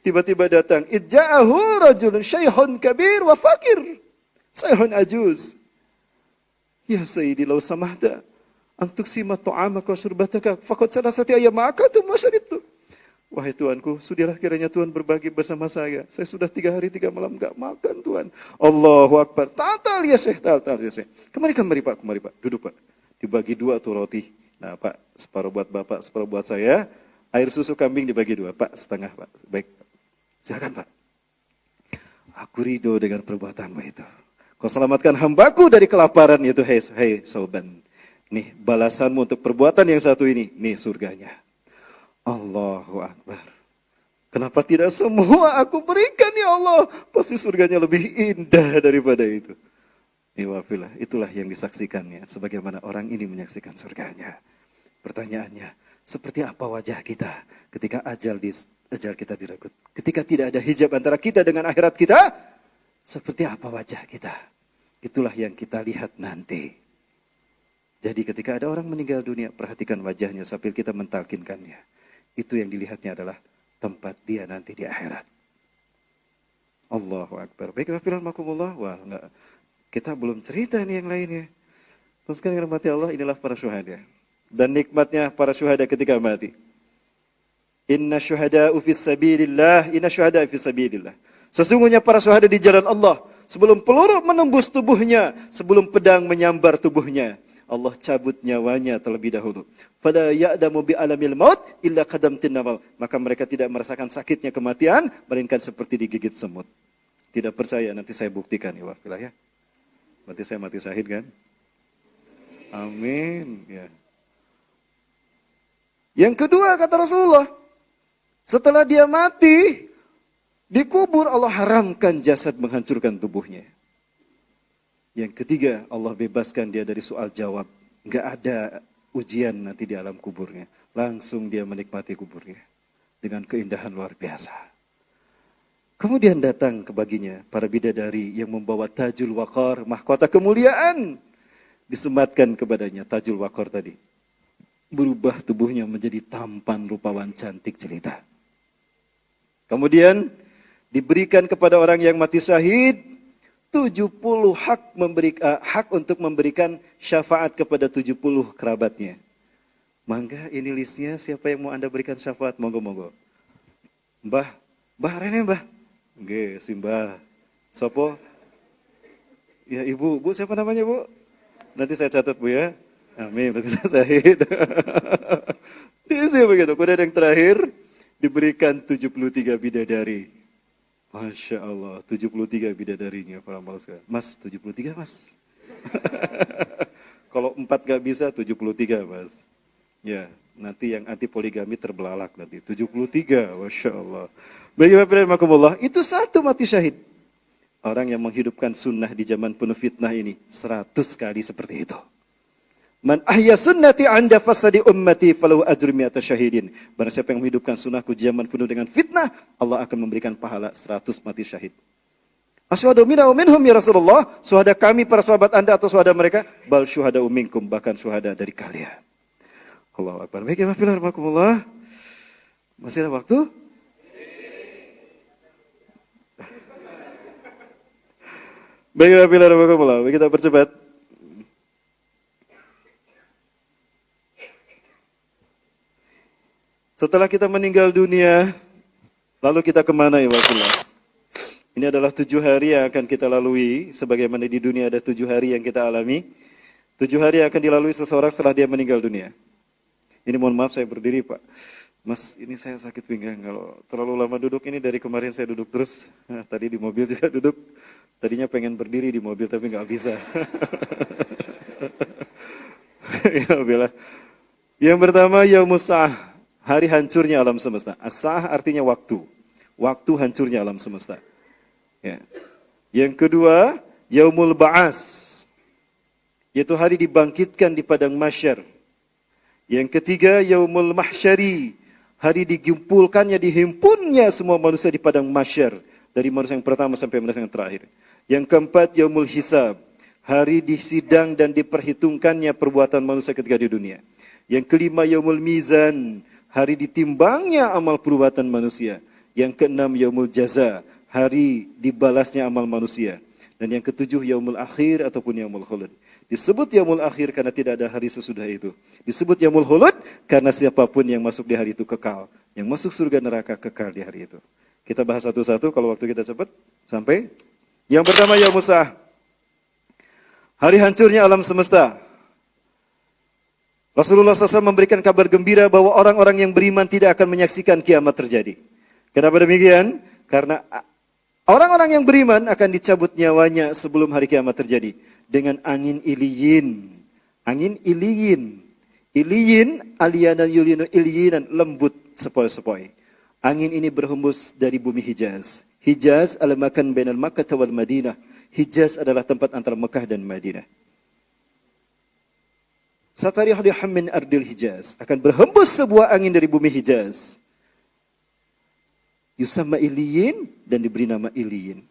tiba-tiba datang, idja'ahu rajulun syaikhun kabir wa fakir. Syaikhun ajuz. Ya Sayyidi law samahta an tuksima ta'amaka wa syurbataka faqad salasati ayyam ma'akatu ma syaribtu. Wahai Tuanku, sudahlah kiranya Tuhan berbagi bersama saya. Saya sudah 3 hari 3 malam enggak makan Tuhan. Allahu Akbar. Tatal ya Syekh, tatal ya Syekh. Kemari Pak, duduk Pak. Dibagi 2 tuh roti. Nah Pak, separuh buat Bapak, separuh buat saya. Air susu kambing dibagi 2, Pak, setengah Pak. Baik, silakan Pak. Aku ridho dengan perbuatanmu itu. Kau selamatkan hambaku dari kelaparan itu, hei Sauban. Nih balasanmu untuk perbuatan yang satu ini, nih surganya. Allahu Akbar. Kenapa tidak semua aku berikan ya Allah? Pasti surganya lebih indah daripada itu. Iwafilah, itulah yang disaksikannya. Sebagaimana orang ini menyaksikan surganya. Pertanyaannya, seperti apa wajah kita ketika ajal kita direnggut? Ketika tidak ada hijab antara kita dengan akhirat kita, seperti apa wajah kita? Itulah yang kita lihat nanti. Jadi ketika ada orang meninggal dunia, perhatikan wajahnya sambil kita mentalkinkannya. Itu yang dilihatnya adalah tempat dia nanti di akhirat. Allahu Akbar. Baik, wafilahmakumullah. Wah, enggak. Kita belum cerita nih yang lainnya. Terus kan yang rahmati Allah, inilah para syuhada. Dan nikmatnya para syuhada ketika mati. Inna syuhada'u fis sabilillah, inna syuhada'a fis sabilillah. Sesungguhnya para syuhada di jalan Allah, sebelum peluru menembus tubuhnya, sebelum pedang menyambar tubuhnya, Allah cabut nyawanya terlebih dahulu. Fala ya'damu bi alamil maut illa qadamtin namal. Maka mereka tidak merasakan sakitnya kematian, melainkan seperti digigit semut. Tidak percaya, nanti saya buktikan ya wafilah ya. Berarti saya mati syahid kan? Amin. Ya. Yang kedua kata Rasulullah, setelah dia mati, dikubur Allah haramkan jasad menghancurkan tubuhnya. Yang ketiga, Allah bebaskan dia dari soal jawab. Enggak ada ujian nanti di alam kuburnya. Langsung dia menikmati kuburnya dengan keindahan luar biasa. Kemudian datang ke baginya para bidadari yang membawa tajul waqar, mahkota kemuliaan. Disematkan kepadanya tajul waqar tadi. Berubah tubuhnya menjadi tampan rupawan cantik jelita. Kemudian diberikan kepada orang yang mati syahid 70 hak untuk memberikan syafaat kepada 70 kerabatnya. Mangga ini listnya, siapa yang mau Anda berikan syafaat? Monggo. Mbah Rene mbah. Nggih, Simbah. Sopo? Ya Ibu, Bu siapa namanya Bu? Nanti saya catat Bu ya. Amin, nanti saya syahid. Isi begitu. Kemudian yang terakhir diberikan 73 bidadari. Masya Allah, 73 bidadarinya para malaikat. Mas, 73 Mas. Kalau 4 gak bisa, 73 Mas. Ya, nanti yang anti poligami terbelalak nanti. 73, Masya Allah. Baik, itu satu mati syahid. Orang yang menghidupkan sunnah di zaman penuh fitnah ini 100 kali seperti itu. Man ahya sunnati anda fasadi ummati falahu ajru mi'ata syahidin. Barang siapa yang menghidupkan sunnahku di zaman penuh dengan fitnah, Allah akan memberikan pahala 100 mati syahid. Asyhadu minna wa minhum ya Rasulullah, syuhada kami para sahabat Anda atau syuhada mereka? Bal syuhada minkum, bahkan syuhada dari kalian. Allahu Akbar. Baik, ya Bismillah. Masih ada waktu? Baik, Bismillah. Kita percepat. Setelah kita meninggal dunia, lalu kita kemana ya Bismillah? Ini adalah 7 hari yang akan kita lalui, sebagaimana di dunia ada 7 hari yang kita alami. 7 hari yang akan dilalui seseorang setelah dia meninggal dunia. Ini mohon maaf saya berdiri Pak. Mas, ini saya sakit pinggang kalau terlalu lama duduk. Ini dari kemarin saya duduk terus. Nah, tadi di mobil juga duduk. Tadinya pengen berdiri di mobil tapi nggak bisa. Ya Allah. Yang pertama Yaumus Sa'ah, hari hancurnya alam semesta. As-Sa'ah artinya waktu. Waktu hancurnya alam semesta. Ya. Yang kedua, Yaumul Ba'as, yaitu hari dibangkitkan di padang mahsyar. Yang ketiga, Yaumul Mahsyari, hari dihimpunnya semua manusia di padang mahsyar, dari manusia yang pertama sampai manusia yang terakhir. Yang keempat, Yaumul Hisab, hari disidang dan diperhitungkannya perbuatan manusia ketika di dunia. Yang kelima, Yaumul Mizan, hari ditimbangnya amal perbuatan manusia. Yang keenam, Yaumul Jaza, hari dibalasnya amal manusia. Dan yang ketujuh, Yaumul Akhir ataupun Yaumul Khulud. Disebut Yaumul Akhir karena tidak ada hari sesudah itu. Disebut Yaumul Khulud karena siapapun yang masuk di hari itu kekal. Yang masuk surga neraka kekal di hari itu. Kita bahas satu-satu kalau waktu kita cepat. Sampai. Yang pertama Yaumus Sa'ah, hari hancurnya alam semesta. Rasulullah SAW memberikan kabar gembira bahwa orang-orang yang beriman tidak akan menyaksikan kiamat terjadi. Kenapa demikian? Karena orang-orang yang beriman akan dicabut nyawanya sebelum hari kiamat terjadi. Dengan angin iliyin. Angin iliyin. Iliyin, aliyanan yulinu iliyinan, lembut sepoi-sepoi. Angin ini berhembus dari bumi Hijaz. Hijaz adalah makan bainal Makkah wal Madinah. Hijaz adalah tempat antara Mekah dan Madinah. Satarih riham min ardil Hijaz. Akan berhembus sebuah angin dari bumi Hijaz. Yusamma iliyin dan diberi nama iliyin.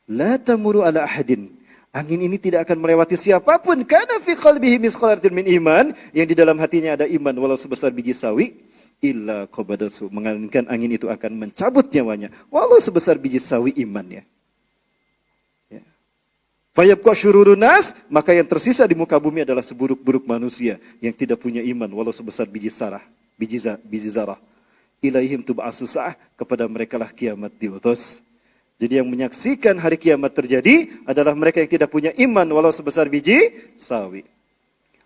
La tamuru ala ahadin. Angin ini tidak akan melewati siapapun. Kana fi qalbihi misqalatin min iman. Yang di dalam hatinya ada iman walau sebesar biji sawi. Illa qabadatu. Mengalirkan angin itu akan mencabut nyawanya. Walau sebesar biji sawi imannya. Fayabqa syururun nas, maka yang tersisa di muka bumi adalah seburuk-buruk manusia yang tidak punya iman walau sebesar biji zarah. Ilaihim tub'asu sa'ah, kepada mereka lah kiamat diutus. Jadi yang menyaksikan hari kiamat terjadi adalah mereka yang tidak punya iman walau sebesar biji sawi.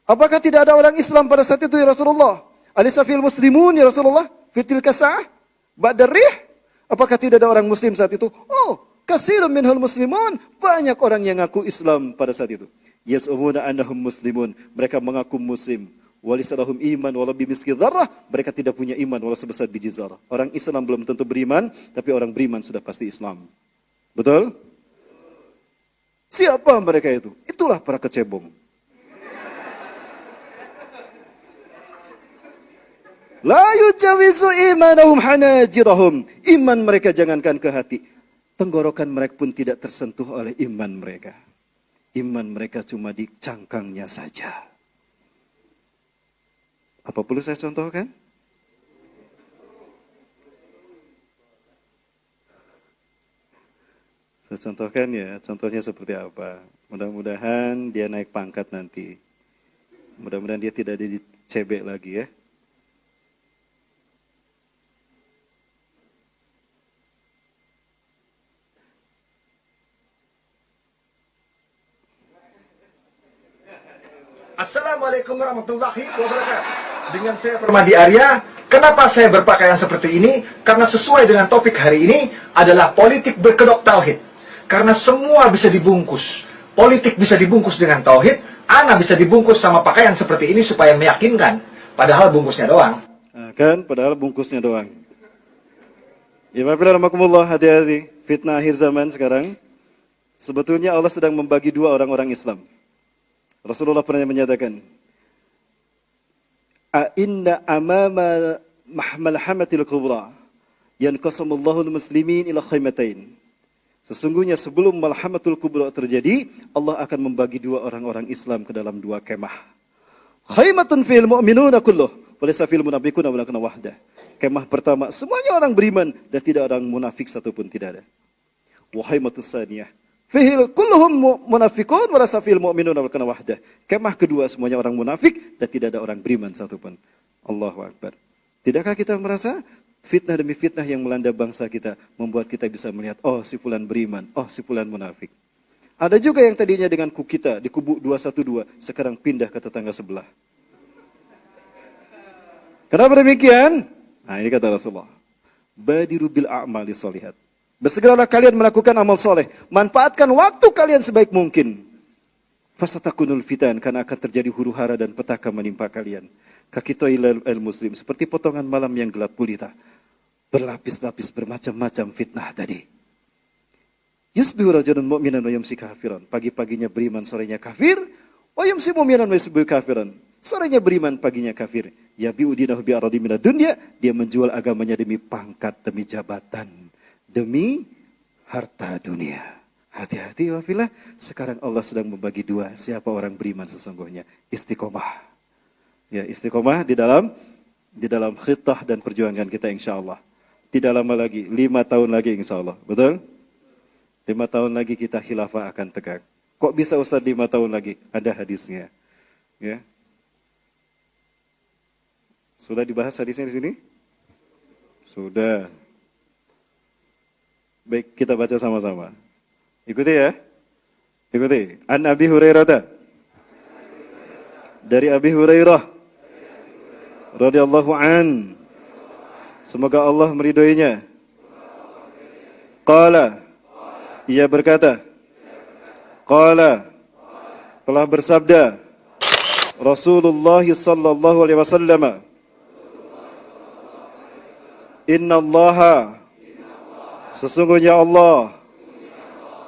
Apakah tidak ada orang Islam pada saat itu ya Rasulullah? Alisa fil muslimun ya Rasulullah? Fitil kasa'ah? Ba'dar rih? Apakah tidak ada orang muslim saat itu? Oh, kasirun minhul muslimun. Banyak orang yang ngaku Islam pada saat itu. Yas'umuna annahum muslimun. Mereka mengaku muslim. Walisalahum iman walau bimiski dzarrah. Mereka tidak punya iman walau sebesar biji zarah. Orang Islam belum tentu beriman, tapi orang beriman sudah pasti Islam. Betul? Siapa mereka itu? Itulah para kecebong. La yujawizu imanahum hanajirahum. Iman mereka jangankan ke hati, tenggorokan mereka pun tidak tersentuh oleh iman mereka. Iman mereka cuma di cangkangnya saja. Apa perlu saya contohkan? Saya contohkan ya, contohnya seperti apa. Mudah-mudahan dia naik pangkat nanti. Mudah-mudahan dia tidak dicebek lagi ya. Assalamualaikum warahmatullahi wabarakatuh. Dengan saya Permadi Arya. Kenapa saya berpakaian seperti ini? Karena sesuai dengan topik hari ini adalah politik berkedok tauhid. Karena semua bisa dibungkus. Politik bisa dibungkus dengan tauhid. Ana bisa dibungkus sama pakaian seperti ini supaya meyakinkan. Padahal bungkusnya doang. Kan, padahal bungkusnya doang. Ya, Bismillahirrahmanirrahim. Hati-hati. Fitnah akhir zaman sekarang. Sebetulnya Allah sedang membagi dua orang-orang Islam. Rasulullah pernah menyatakan, Inna amama malhamatil kubra yanqasamullahu al-muslimin ila khaymatain. Sesungguhnya sebelum malhamatul kubra terjadi, Allah akan membagi dua orang-orang Islam ke dalam dua kemah. Khaymatun fil mu'minuna kulluh, wa laysa fil munafiquna walakin wahdah. Kemah pertama, semuanya orang beriman dan tidak ada orang munafik satupun, tidak ada. Wa khaymatus saniyah, fihil kulluhum munafiqun wa laysa fil mu'minuna walakin wahdah. Kemah kedua, semuanya orang munafik dan tidak ada orang beriman satupun. Allahu Akbar. Tidakkah kita merasa fitnah demi fitnah yang melanda bangsa kita membuat kita bisa melihat, oh si fulan beriman, oh si fulan munafik. Ada juga yang tadinya dengan kita di kubu 212, sekarang pindah ke tetangga sebelah. Kenapa demikian? Nah, ini kata Rasulullah. Badiru bil a'mali sholihat. Bersegeralah kalian melakukan amal soleh. Manfaatkan waktu kalian sebaik mungkin. Fasatakunul fitan, karena akan terjadi huru-hara dan petaka menimpa kalian. Kakitoilal muslim, seperti potongan malam yang gelap gulita. Berlapis-lapis bermacam-macam fitnah tadi. Yusbihu rajulun mu'minan wa yumsi kafiran. Pagi-paginya beriman, sorenya kafir. Wa yumsi mu'minan wa yusbihu kafiran. Sorenya beriman, paginya kafir. Yabi'u dinahu bi'aradi minad dunya. Dia menjual agamanya demi pangkat, demi jabatan, demi harta dunia. Hati-hati wafilah. Sekarang Allah sedang membagi dua. Siapa orang beriman sesungguhnya? Istiqomah. Ya, istiqomah di dalam khitah dan perjuangan kita insya-Allah. Tidak lama lagi, 5 tahun lagi insya-Allah. Betul? 5 tahun lagi kita khilafah akan tegak. Kok bisa Ustaz 5 tahun lagi? Ada hadisnya. Ya. Sudah dibahas hadisnya di sini? Sudah. Baik, kita baca sama-sama. Ikuti ya. Ikuti. An Abi Hurairah. Dari Abi Hurairah radhiyallahu an, semoga Allah meridhoinya. Qala, ia berkata, qala, telah bersabda Rasulullah sallallahu alaihi wasallam, Inna Allaha, sesungguhnya Allah,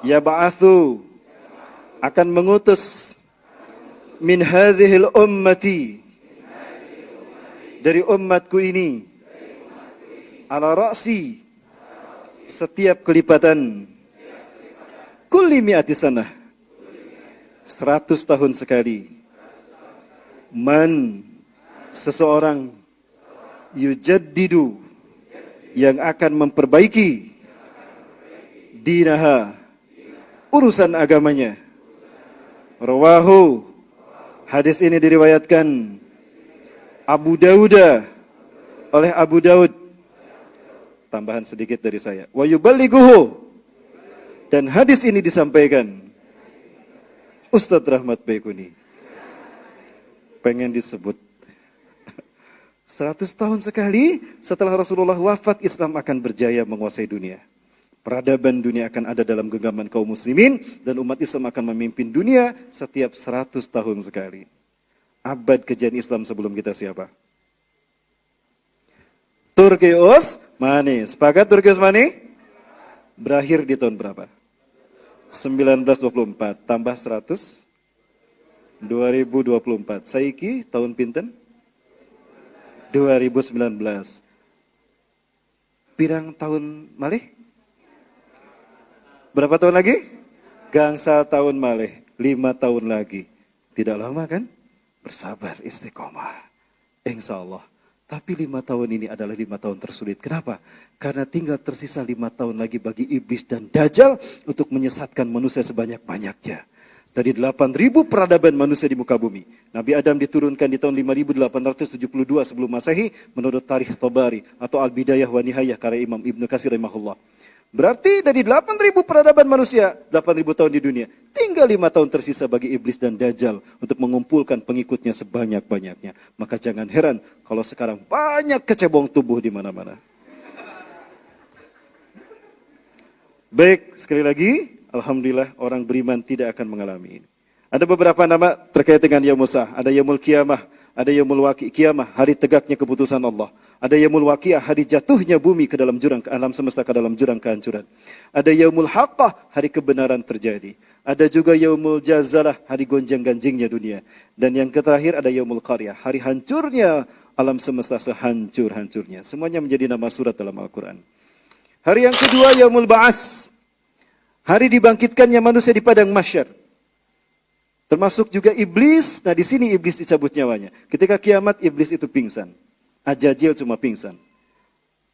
yab'atsu, akan mengutus min hadhil ummati, dari umatku ini, ala ra'si, setiap kelipatan, kulli mi'ati sanah, 100 tahun sekali, man, seseorang, yujaddidu, yang akan memperbaiki, dinaha, urusan agamanya. Rawahu, hadis ini diriwayatkan Abu Dawud, oleh Abu Daud. Tambahan sedikit dari saya. Wa yuballighuhu, dan hadis ini disampaikan Ustadz Rahmat Baikuni. Pengen disebut 100 tahun sekali setelah Rasulullah wafat, Islam akan berjaya menguasai dunia. Peradaban dunia akan ada dalam genggaman kaum muslimin, dan umat Islam akan memimpin dunia setiap 100 tahun sekali. Abad kejadian Islam sebelum kita siapa? Turki Utsmani. Sepakat Turki Utsmani? Berakhir di tahun berapa? 1924 tambah 100 2024. Saiki tahun pinten? 2019. Pirang tahun malih? Berapa tahun lagi? Gangsal tahun malih, 5 tahun lagi. Tidak lama kan? Bersabar, istiqomah. Insya Allah. Tapi 5 tahun ini adalah 5 tahun tersulit. Kenapa? Karena tinggal tersisa 5 tahun lagi bagi iblis dan dajjal untuk menyesatkan manusia sebanyak-banyaknya. Dari 8.000 peradaban manusia di muka bumi. Nabi Adam diturunkan di tahun 5872 sebelum Masehi menurut Tarikh Tabari atau Al-Bidayah wa Nihayah karya Imam Ibnu Katsir rahimahullah. Berarti dari 8.000 peradaban manusia, 8.000 tahun di dunia, tinggal 5 tahun tersisa bagi iblis dan dajjal untuk mengumpulkan pengikutnya sebanyak-banyaknya. Maka jangan heran kalau sekarang banyak kecebong tubuh di mana-mana. Baik, sekali lagi, alhamdulillah orang beriman tidak akan mengalami ini. Ada beberapa nama terkait dengan Yaumul Sah. Ada Yaumul Qiyamah, ada Yaumul Qiyamah, hari tegaknya keputusan Allah. Ada Yaumul Waqiah, hari jatuhnya bumi ke dalam jurang, alam semesta ke dalam jurang kehancuran. Ada Yaumul Haqqah, hari kebenaran terjadi. Ada juga Yaumul Jazalah, hari gonjang-ganjingnya dunia. Dan yang terakhir ada Yaumul Qaryah, hari hancurnya alam semesta sehancur-hancurnya. Semuanya menjadi nama surat dalam Al-Quran. Hari yang kedua Yaumul Ba'as, hari dibangkitkannya manusia di padang mahsyar. Termasuk juga iblis. Nah, di sini iblis dicabut nyawanya. Ketika kiamat iblis itu pingsan. Ajajil cuma pingsan.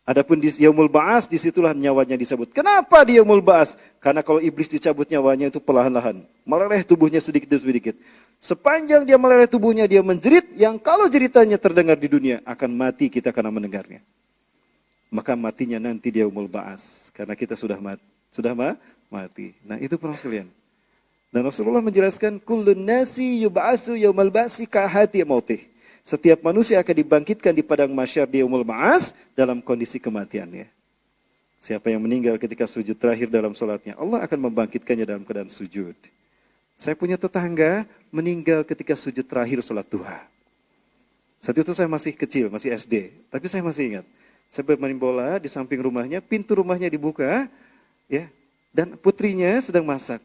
Adapun di Yaumul Ba'as, disitulah nyawanya dicabut. Kenapa di Yaumul Ba'as? Karena kalau iblis dicabut nyawanya itu perlahan-lahan. Meleleh tubuhnya sedikit demi sedikit. Sepanjang dia meleleh tubuhnya, dia menjerit. Yang kalau jeritannya terdengar di dunia, akan mati kita karena mendengarnya. Maka matinya nanti di Yaumul Ba'as. Karena kita sudah mati. Nah, itu para sekalian. Dan Rasulullah menjelaskan, kullun nasi yub'asu yaumal ba'si ka'hati mautih. Setiap manusia akan dibangkitkan di padang mahsyar di Yaumul Ba'as dalam kondisi kematiannya. Siapa yang meninggal ketika sujud terakhir dalam sholatnya, Allah akan membangkitkannya dalam keadaan sujud. Saya punya tetangga meninggal ketika sujud terakhir sholat duha. Saat itu saya masih kecil, masih SD. Tapi saya masih ingat. Saya bermain bola di samping rumahnya, pintu rumahnya dibuka, ya, dan putrinya sedang masak.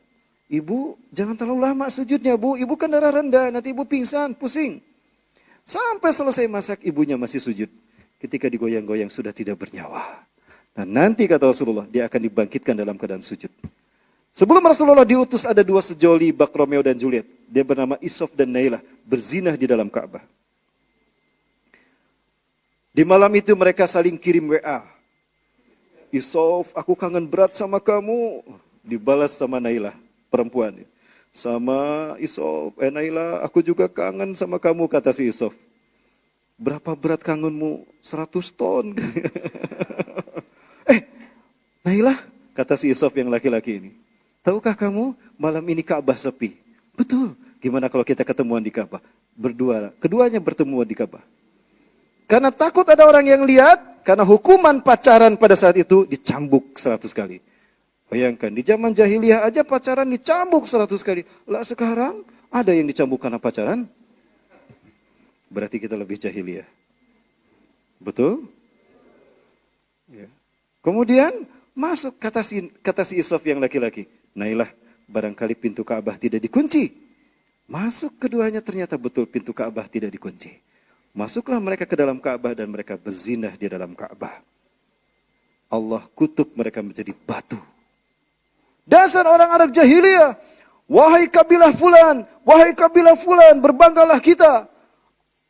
Ibu, jangan terlalu lama sujudnya, Bu. Ibu kan darah rendah, nanti ibu pingsan, pusing. Sampai selesai masak, ibunya masih sujud. Ketika digoyang-goyang sudah tidak bernyawa. Dan nanti kata Rasulullah, dia akan dibangkitkan dalam keadaan sujud. Sebelum Rasulullah diutus, ada 2 sejoli, bak Romeo dan Juliet. Dia bernama Isof dan Nailah, berzinah di dalam Ka'bah. Di malam itu mereka saling kirim WA. Isof, aku kangen berat sama kamu. Dibalas sama Nailah, perempuan. Sama Isof, Nailah, aku juga kangen sama kamu, kata si Isof. Berapa berat kangenmu? 100 ton. Nailah, kata si Isof yang laki-laki ini. Tahukah kamu, malam ini Ka'bah sepi. Betul. Gimana kalau kita ketemuan di Ka'bah? Berdua, keduanya bertemu di Ka'bah. Karena takut ada orang yang lihat, karena hukuman pacaran pada saat itu dicambuk 100 kali. Bayangkan, di zaman jahiliyah aja pacaran dicambuk 100 kali. Lah sekarang, ada yang dicambuk karena pacaran? Berarti kita lebih jahiliyah. Betul? Ya. Kemudian, masuk kata si Isof yang laki-laki. Nailah, barangkali pintu Ka'bah tidak dikunci. Masuk keduanya ternyata betul pintu Ka'bah tidak dikunci. Masuklah mereka ke dalam Ka'bah dan mereka berzinah di dalam Ka'bah. Allah kutuk mereka menjadi batu. Dasar orang Arab jahiliyah. Wahai kabilah fulan, berbanggalah kita.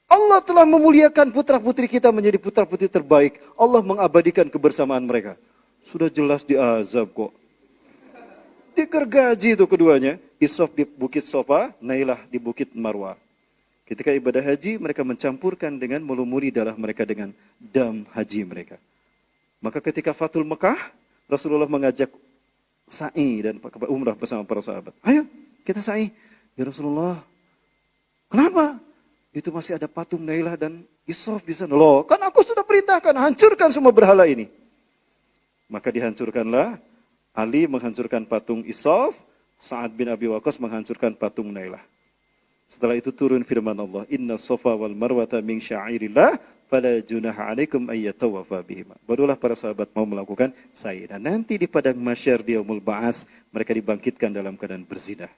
Allah telah memuliakan putra-putri kita menjadi putra-putri terbaik. Allah mengabadikan kebersamaan mereka. Sudah jelas diazab kok. Digergaji itu keduanya. Isof di Bukit Sofa, Nailah di Bukit Marwah. Ketika ibadah haji, mereka mencampurkan dengan melumuri darah mereka dengan dam haji mereka. Maka ketika Fathul Mekah, Rasulullah mengajak sa'i dan umrah bersama para sahabat. Ayo, kita sa'i. Ya Rasulullah, kenapa? Itu masih ada patung Nailah dan Isof di sana. Loh, kan aku sudah perintahkan, hancurkan semua berhala ini. Maka dihancurkanlah. Ali menghancurkan patung Isof, Sa'ad bin Abi Waqqas menghancurkan patung Nailah. Setelah itu turun firman Allah, Inna Safa wal Marwata min syairillah, fala junaha alaikum ayyatawafa bihima. Barulah para sahabat mau melakukan sa'i. Dan nanti di padang mahsyar di Yaumul Ba'as, mereka dibangkitkan dalam keadaan berzinah.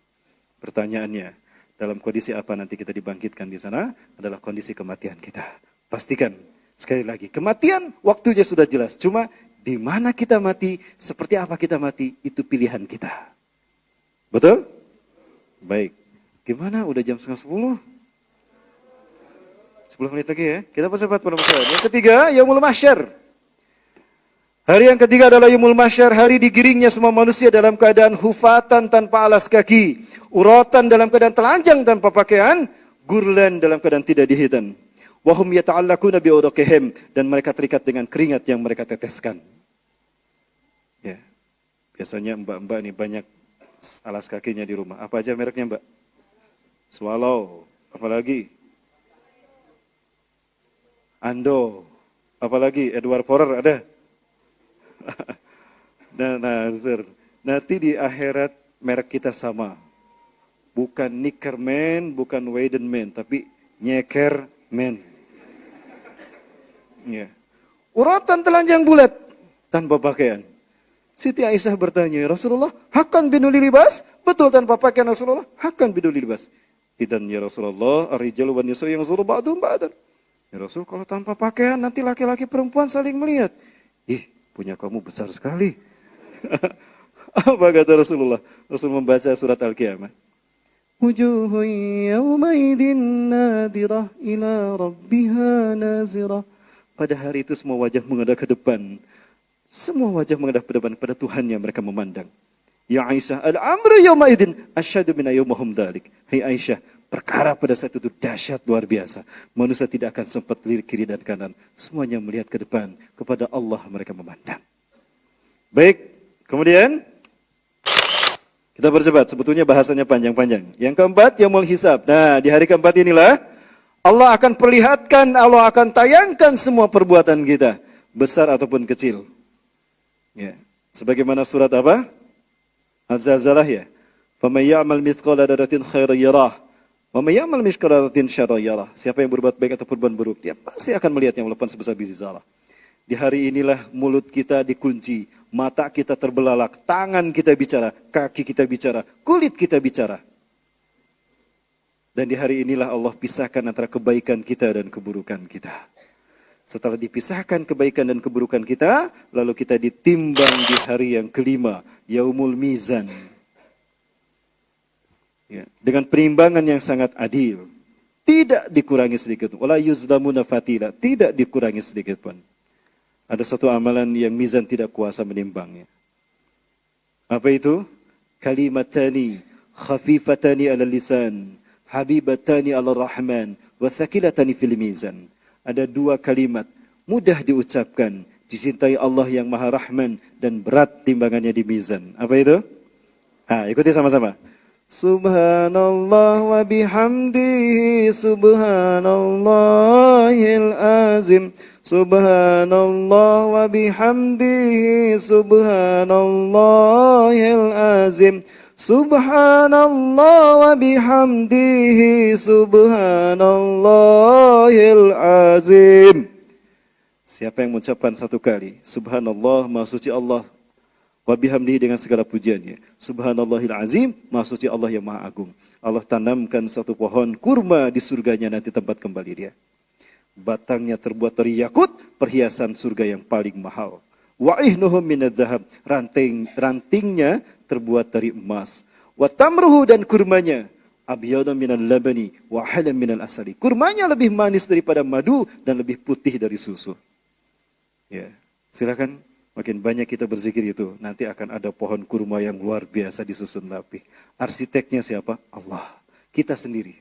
Pertanyaannya, dalam kondisi apa nanti kita dibangkitkan di sana? Adalah kondisi kematian kita. Pastikan, sekali lagi, kematian waktunya sudah jelas. Cuma di mana kita mati, seperti apa kita mati, itu pilihan kita. Betul? Baik. Gimana? Udah jam 9:30? 10 menit lagi ya. Kita percepat pada masalah. Yang ketiga, Yaumul Mahsyar. Hari yang ketiga adalah Yaumul Mahsyar, hari digiringnya semua manusia dalam keadaan hufatan tanpa alas kaki, uratan dalam keadaan telanjang tanpa pakaian, gurlan dalam keadaan tidak dihitan. Wahum yata'allaquna bi'udukihim, dan mereka terikat dengan keringat yang mereka teteskan. Ya. Biasanya mbak-mbak ini banyak alas kakinya di rumah. Apa aja mereknya, Mbak? Swallow, apalagi? Ando, apalagi? Edward Forer ada? Nanti di akhirat merek kita sama. Bukan Knickerman, bukan Weidenman, tapi Nyekerman. Ya. Uratan telanjang bulat tanpa pakaian. Siti Aisyah bertanya, Rasulullah, hakan biduli libas? Betul tanpa pakaian Rasulullah? Hakan biduli libas. Idan ya Rasulullah, ar-rijalu wan nisa'u yanzuru ba'dhum ba'dan. Ya Rasul, kalau tanpa pakaian nanti laki-laki perempuan saling melihat. Ih, punya kamu besar sekali. Apa kata Rasulullah? Rasul membaca surat Al-Qiyamah. Wujuhun yawmaidin nadirah ila rabbiha nazirah. Pada hari itu semua wajah menghadap ke depan. Semua wajah menghadap ke depan pada Tuhannya mereka memandang. Ya Aisyah, al-amru yawmaidin asyadu min ayyumahum dhalik. Hai Aisyah, perkara pada saat itu dahsyat luar biasa. Manusia tidak akan sempat lirik kiri dan kanan. Semuanya melihat ke depan. Kepada Allah mereka memandang. Baik, kemudian kita percepat. Sebetulnya bahasanya panjang-panjang. Yang keempat, Yaumul Hisab. Nah, di hari keempat inilah Allah akan perlihatkan, Allah akan tayangkan semua perbuatan kita. Besar ataupun kecil. Ya. Sebagaimana surat apa? Az-Zalzalah ya. فَمَنْ يَعْمَلْ مِثْقَالَ ذَرَّةٍ خَيْرًا يَرَهُ وَمَنْ يَعْمَلْ مِثْقَالَ ذَرَّةٍ شَرًّا يَرَهُ. Siapa yang berbuat baik atau berbuat buruk, dia pasti akan melihat yang walaupun sebesar biji zarah. Di hari inilah mulut kita dikunci, mata kita terbelalak, tangan kita bicara, kaki kita bicara, kulit kita bicara. Dan di hari inilah Allah pisahkan antara kebaikan kita dan keburukan kita. Setelah dipisahkan kebaikan dan keburukan kita, lalu kita ditimbang di hari yang kelima, Yaumul Mizan. Ya, dengan penimbangan yang sangat adil. Tidak dikurangi sedikit pun. Wala yuzlamuna fatila. Tidak dikurangi sedikit pun. Ada satu amalan yang mizan tidak kuasa menimbangnya. Apa itu? Kalimatani khafifatani ala lisan, habibatani ala rahman, wasakilatani fil mizan. Ada dua kalimat mudah diucapkan, dicintai Allah yang Maha Rahman dan berat timbangannya di mizan. Apa itu? Ikuti sama-sama. Subhanallah wa bihamdihi subhanallahil azim. Subhanallah wa bihamdihi subhanallahil azim. Subhanallah wa bihamdihi subhanallahil azim. Siapa yang mengucapkan satu kali Subhanallah, Maha Suci Allah, wa bihamdihi dengan segala pujiannya, Subhanallahil azim, Maha Suci Allah yang Maha Agung, Allah tanamkan satu pohon kurma di surganya nanti tempat kembali dia. Batangnya terbuat dari yakut, perhiasan surga yang paling mahal. Wa'ihnuhum minadz-dzahab, rantingnya terbuat dari emas. Wa tamruhu, dan kurmanya abyadu minal labani wa halam minal asali. Kurmanya lebih manis daripada madu dan lebih putih dari susu. Ya, silakan makin banyak kita berzikir itu, nanti akan ada pohon kurma yang luar biasa disusun rapi. Arsiteknya siapa? Allah. Kita sendiri.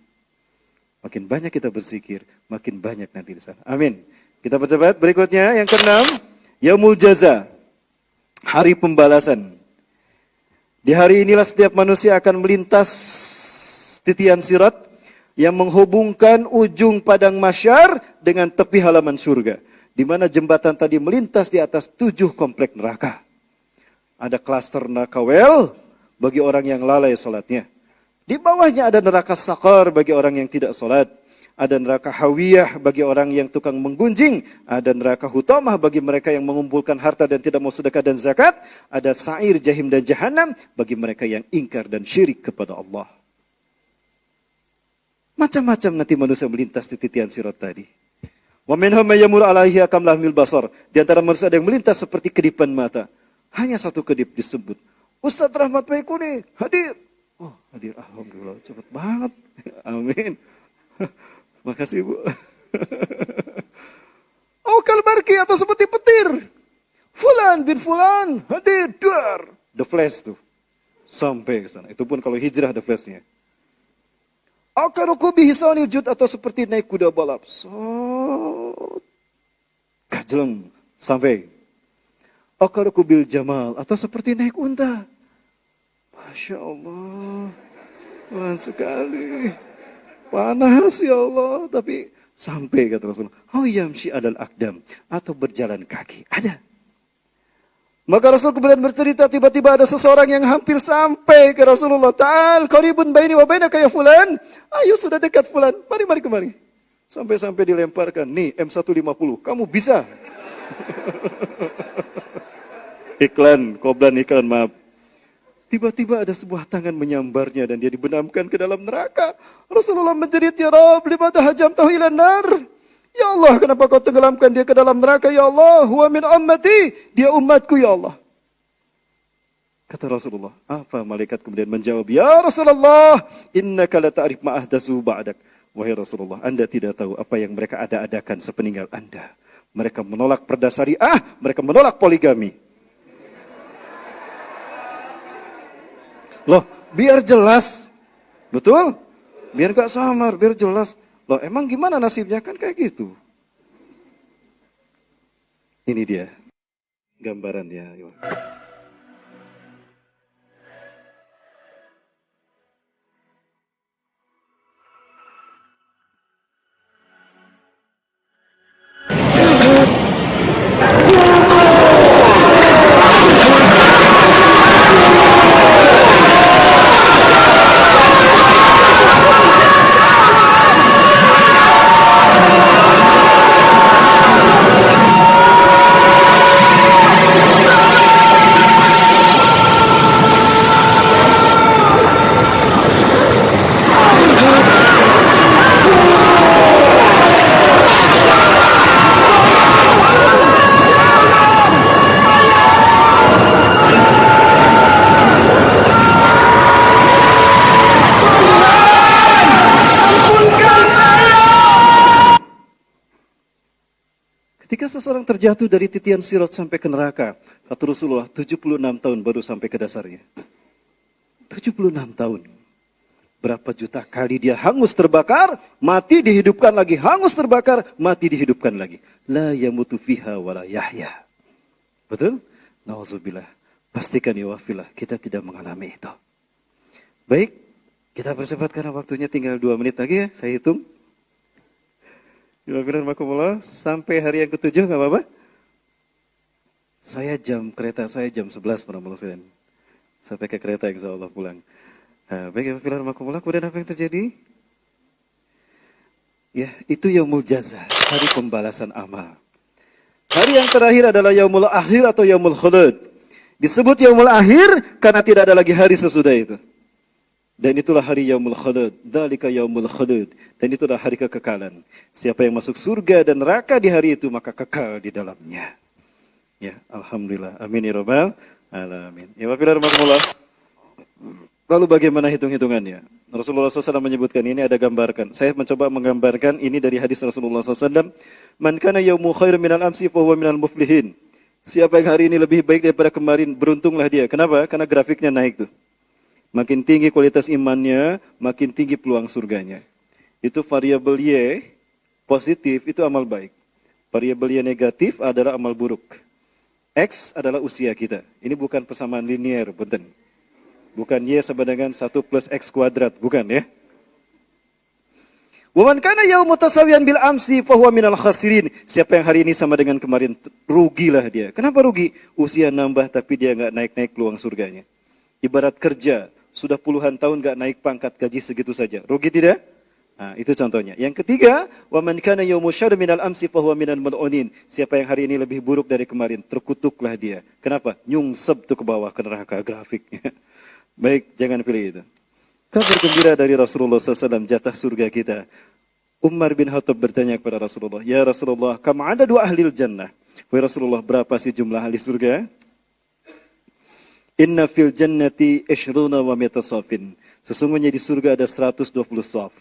Makin banyak kita berzikir, makin banyak nanti di sana. Amin. Kita percepat. Berikutnya yang keenam, Yaumul Jaza, hari pembalasan. Di hari inilah setiap manusia akan melintas titian sirat yang menghubungkan ujung padang mahsyar dengan tepi halaman surga, di mana jembatan tadi melintas di atas 7 komplek neraka. Ada klaster neraka wel bagi orang yang lalai salatnya. Di bawahnya ada neraka sakar bagi orang yang tidak salat. Ada neraka hawiyah bagi orang yang tukang menggunjing. Ada neraka hutamah bagi mereka yang mengumpulkan harta dan tidak mau sedekah dan zakat. Ada sa'ir, jahim dan jahanam bagi mereka yang ingkar dan syirik kepada Allah. Macam-macam nanti manusia melintas di titian sirat tadi. Wa minhum may yamur 'alaiha kamlahmil basar. Di antara manusia ada yang melintas seperti kedipan mata. Hanya satu kedip disebut. Ustaz Rahmat Baikuni hadir. Oh, hadir. Alhamdulillah, cepat banget. Amin. Makasih, Bu. Oh, kalbarki atau seperti petir. Fulan bin Fulan hadir. Duar. The Flash tuh. Sampai ke sana. Itu pun kalau hijrah The Flash-nya. Akaruku bihisanil jud atau seperti naik kuda balap. Kajeleng. Sampai. Akaruku bil jamal atau seperti naik unta. Masya Allah. Panas sekali. Panas ya Allah. Tapi sampai kata Rasulullah. Oh yamshi adal akdam. Atau berjalan kaki. Ada. Maka Rasul kemudian bercerita tiba-tiba ada seseorang yang hampir sampai ke Rasulullah. Ta'al qaribun baini wa bainaka ya fulan. Ayo sudah dekat fulan. Mari kemari. Sampai-sampai dilemparkan. Nih M150. Kamu bisa. Iklan, maaf. Tiba-tiba ada sebuah tangan menyambarnya dan dia dibenamkan ke dalam neraka. Rasulullah menjerit, ya Rabb, limata hajamtahu ilan nar. Ya Allah, kenapa kau tenggelamkan dia ke dalam neraka? Ya Allah, huwa min ummati. Dia umatku, ya Allah. Kata Rasulullah. Apa malaikat kemudian menjawab, ya Rasulullah, innaka la ta'rif ma ahdatsu ba'dak. Wahai Rasulullah, Anda tidak tahu apa yang mereka ada-adakan sepeninggal Anda. Mereka menolak perda syariah, mereka menolak poligami. Loh, biar jelas. Betul? Biar gak samar, biar jelas. Loh, emang gimana nasibnya? Kan kayak gitu. Ini dia. Gambarannya. Ketika seseorang terjatuh dari titian sirat sampai ke neraka, kata Rasulullah, 76 tahun baru sampai ke dasarnya. 76 tahun. Berapa juta kali dia hangus terbakar, mati dihidupkan lagi, hangus terbakar, mati dihidupkan lagi. La yamutu fiha wala yahya. Betul? Nauzubillah. Pastikan ya wafilah, kita tidak mengalami itu. Baik, kita percepat karena waktunya tinggal 2 menit lagi ya, saya hitung. Sampai hari yang ke-7 gak apa-apa? Kereta saya jam 11 pernah sekalian. Sampai ke kereta insya Allah pulang. Baik, kemudian apa yang terjadi? Ya, itu yaumul jaza, hari pembalasan amal. Hari yang terakhir adalah yaumul akhir atau yaumul khulud. Disebut yaumul akhir karena tidak ada lagi hari sesudah itu. Dan itulah hari yaumul khulud, dzalika yaumul khulud. Dan itulah hari kekekalan. Siapa yang masuk surga dan neraka di hari itu maka kekal di dalamnya. Ya, alhamdulillah. Amin ya rabbal alamin. Ya wabillahi. Lalu bagaimana hitung-hitungannya? Rasulullah SAW menyebutkan ini ada gambarkan. Saya mencoba menggambarkan ini dari hadis Rasulullah SAW. Man kana yaumu khairum minal amsi fa huwa minal muflihin. Siapa yang hari ini lebih baik daripada kemarin, beruntunglah dia. Kenapa? Karena grafiknya naik tuh. Makin tinggi kualitas imannya, makin tinggi peluang surganya. Itu variabel Y, positif, itu amal baik. Variabel Y negatif adalah amal buruk. X adalah usia kita. Ini bukan persamaan linier, punten. Bukan Y sama dengan 1 plus X kuadrat, bukan ya. Wa man kana yaumu tasawiyan bil amsi fa huwa minal khasirin. Siapa yang hari ini sama dengan kemarin, rugilah dia. Kenapa rugi? Usia nambah tapi dia enggak naik-naik peluang surganya. Ibarat kerja, sudah puluhan tahun gak naik pangkat, gaji segitu saja. Rugi tidak? Nah, itu contohnya. Yang ketiga, wa man kana yaumu syarr minal amsi fa huwa minal mal'unin. Siapa yang hari ini lebih buruk dari kemarin, terkutuklah dia. Kenapa? Nyungsep tuh ke bawah ke neraka grafiknya. Baik, jangan pilih itu. Kabar gembira dari Rasulullah SAW, jatah surga kita. Umar bin Khattab bertanya kepada Rasulullah, "Ya Rasulullah, kam adadu ahlil jannah?" Wahai Rasulullah, berapa sih jumlah ahli surga? Inna fil jannati ishruna wa mi'ata safin. Sesungguhnya di surga ada 120 saf.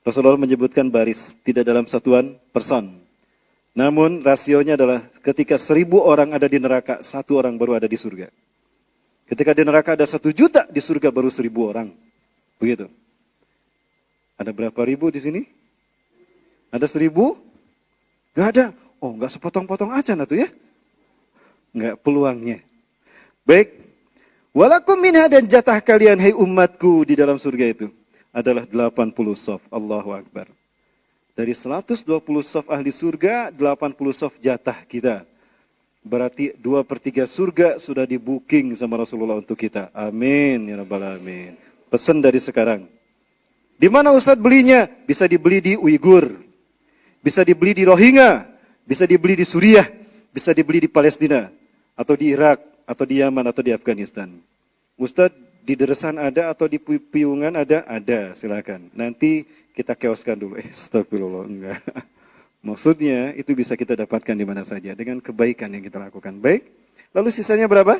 Rasulullah menyebutkan baris, tidak dalam satuan person. Namun rasionya adalah ketika 1000 orang ada di neraka, 1 orang baru ada di surga. Ketika di neraka ada 1 juta, di surga baru 1000 orang. Begitu. Ada berapa ribu di sini? Ada 1000? Gak ada. Oh, gak sepotong-potong aja nah tuh ya. Gak peluangnya. Baik. Walakum minha, dan jatah kalian, hai umatku, di dalam surga itu adalah 80 saf. Allahu Akbar. Dari 120 saf ahli surga, 80 saf jatah kita. Berarti 2/3 surga sudah di booking sama Rasulullah untuk kita. Amin ya rabbal alamin. Pesan dari sekarang. Di mana Ustadz belinya? Bisa dibeli di Uighur, bisa dibeli di Rohingya, bisa dibeli di Suriah, bisa dibeli di Palestina, atau di Irak, atau di Yaman, atau di Afghanistan. Ustadz di Deresan ada, atau di Piungan ada? Ada, silakan. Nanti kita keoskan dulu. Astagfirullah, enggak. Maksudnya itu bisa kita dapatkan di mana saja dengan kebaikan yang kita lakukan. Baik, lalu sisanya berapa?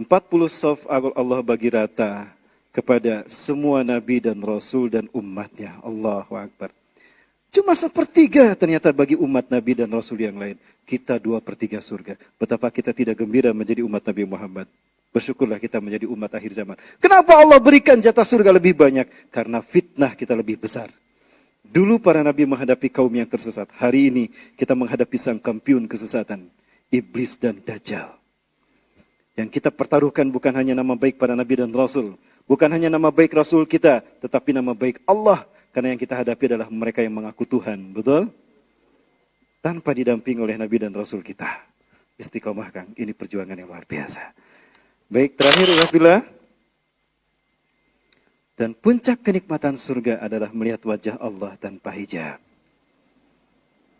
40 saf Allah bagi rata kepada semua nabi dan rasul dan umatnya. Allahu Akbar. Cuma 1/3 ternyata bagi umat nabi dan rasul yang lain. Kita 2/3 surga. Betapa kita tidak gembira menjadi umat Nabi Muhammad. Bersyukurlah kita menjadi umat akhir zaman. Kenapa Allah berikan jatah surga lebih banyak? Karena fitnah kita lebih besar. Dulu para nabi menghadapi kaum yang tersesat. Hari ini kita menghadapi sang kampiun kesesatan, iblis dan dajjal. Yang kita pertaruhkan bukan hanya nama baik para nabi dan rasul, bukan hanya nama baik Rasul kita, tetapi nama baik Allah. Karena yang kita hadapi adalah mereka yang mengaku Tuhan. Betul? Tanpa didamping oleh Nabi dan Rasul kita. Istiqomah, Kang. Ini perjuangan yang luar biasa. Baik, terakhir Alhamdulillah. Dan puncak kenikmatan surga adalah melihat wajah Allah tanpa hijab.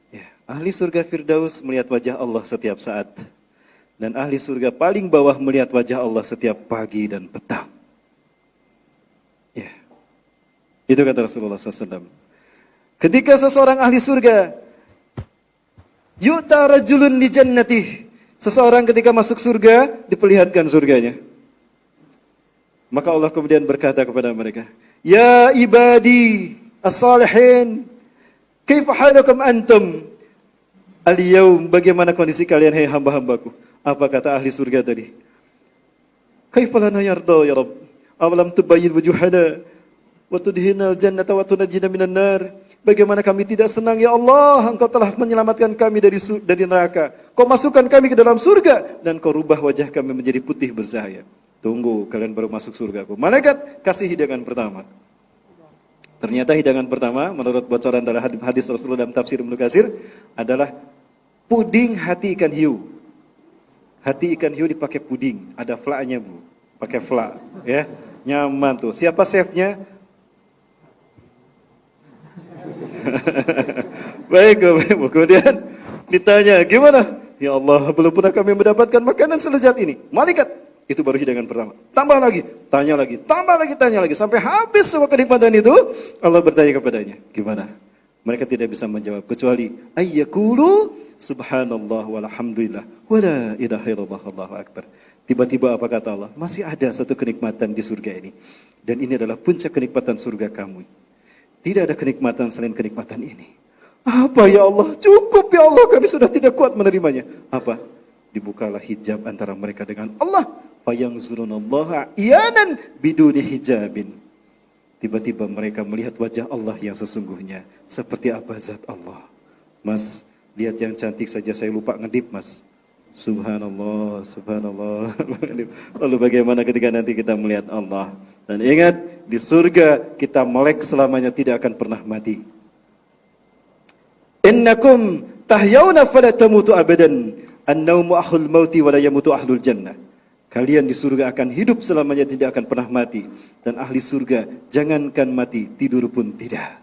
Ya, ahli surga Firdaus melihat wajah Allah setiap saat. Dan ahli surga paling bawah melihat wajah Allah setiap pagi dan petang. Itu kata Rasulullah SAW. Ketika seseorang ahli surga, yu'ta rajulun li jannatih. Seseorang ketika masuk surga, diperlihatkan surganya. Maka Allah kemudian berkata kepada mereka, "Ya ibadi as-salihin, kaifa halukum antum? Al-yawm, bagaimana kondisi kalian, hai hamba-hambaku?" Apa kata ahli surga tadi? "Kaifa lana yarda ya Rabb? Awalam tubayyin wujuhana wa tudhinal jannata wa tunajjina minan nar." Bagaimana kami tidak senang ya Allah, Engkau telah menyelamatkan kami dari neraka. Kau masukkan kami ke dalam surga dan Kau rubah wajah kami menjadi putih bersahaya. Tunggu, kalian baru masuk surgaku. Malaikat kasih hidangan pertama. Ternyata hidangan pertama menurut bocoran dalam hadis Rasulullah dalam tafsir Ibnu Katsir adalah puding hati ikan hiu. Hati ikan hiu dipakai puding, ada flaknya Bu. Pakai flak, ya. Nyaman tuh. Siapa chefnya? Baik, kemudian ditanya, gimana? Ya Allah, belum pernah kami mendapatkan makanan selezat ini. Malaikat, itu baru hidangan pertama. Tambah lagi, tanya lagi, tambah lagi, tanya lagi. Sampai habis semua kenikmatan itu, Allah bertanya kepadanya, gimana? Mereka tidak bisa menjawab, kecuali, ayyakulu subhanallah walhamdulillah, wala ilaha illallah, Allahu akbar. Tiba-tiba apa kata Allah? Masih ada satu kenikmatan di surga ini. Dan ini adalah puncak kenikmatan surga kamu. Tidak ada kenikmatan selain kenikmatan ini. Apa ya Allah? Cukup ya Allah, kami sudah tidak kuat menerimanya. Apa? Dibukalah hijab antara mereka dengan Allah. Fayanzurunallaha iyanan biduni hijabin. Tiba-tiba mereka melihat wajah Allah yang sesungguhnya. Seperti apa zat Allah? Mas, lihat yang cantik saja saya lupa ngedip mas. Subhanallah, subhanallah. Lalu bagaimana ketika nanti kita melihat Allah? Dan ingat, di surga kita melek selamanya, tidak akan pernah mati. Innakum tahyawna fala tamutu abadan. An-naumu ahlul mauti wa la yamutu ahlul jannah. Kalian di surga akan hidup selamanya, tidak akan pernah mati. Dan ahli surga jangankan mati, tidur pun tidak.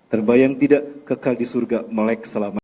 Terbayang tidak kekal di surga melek selamanya.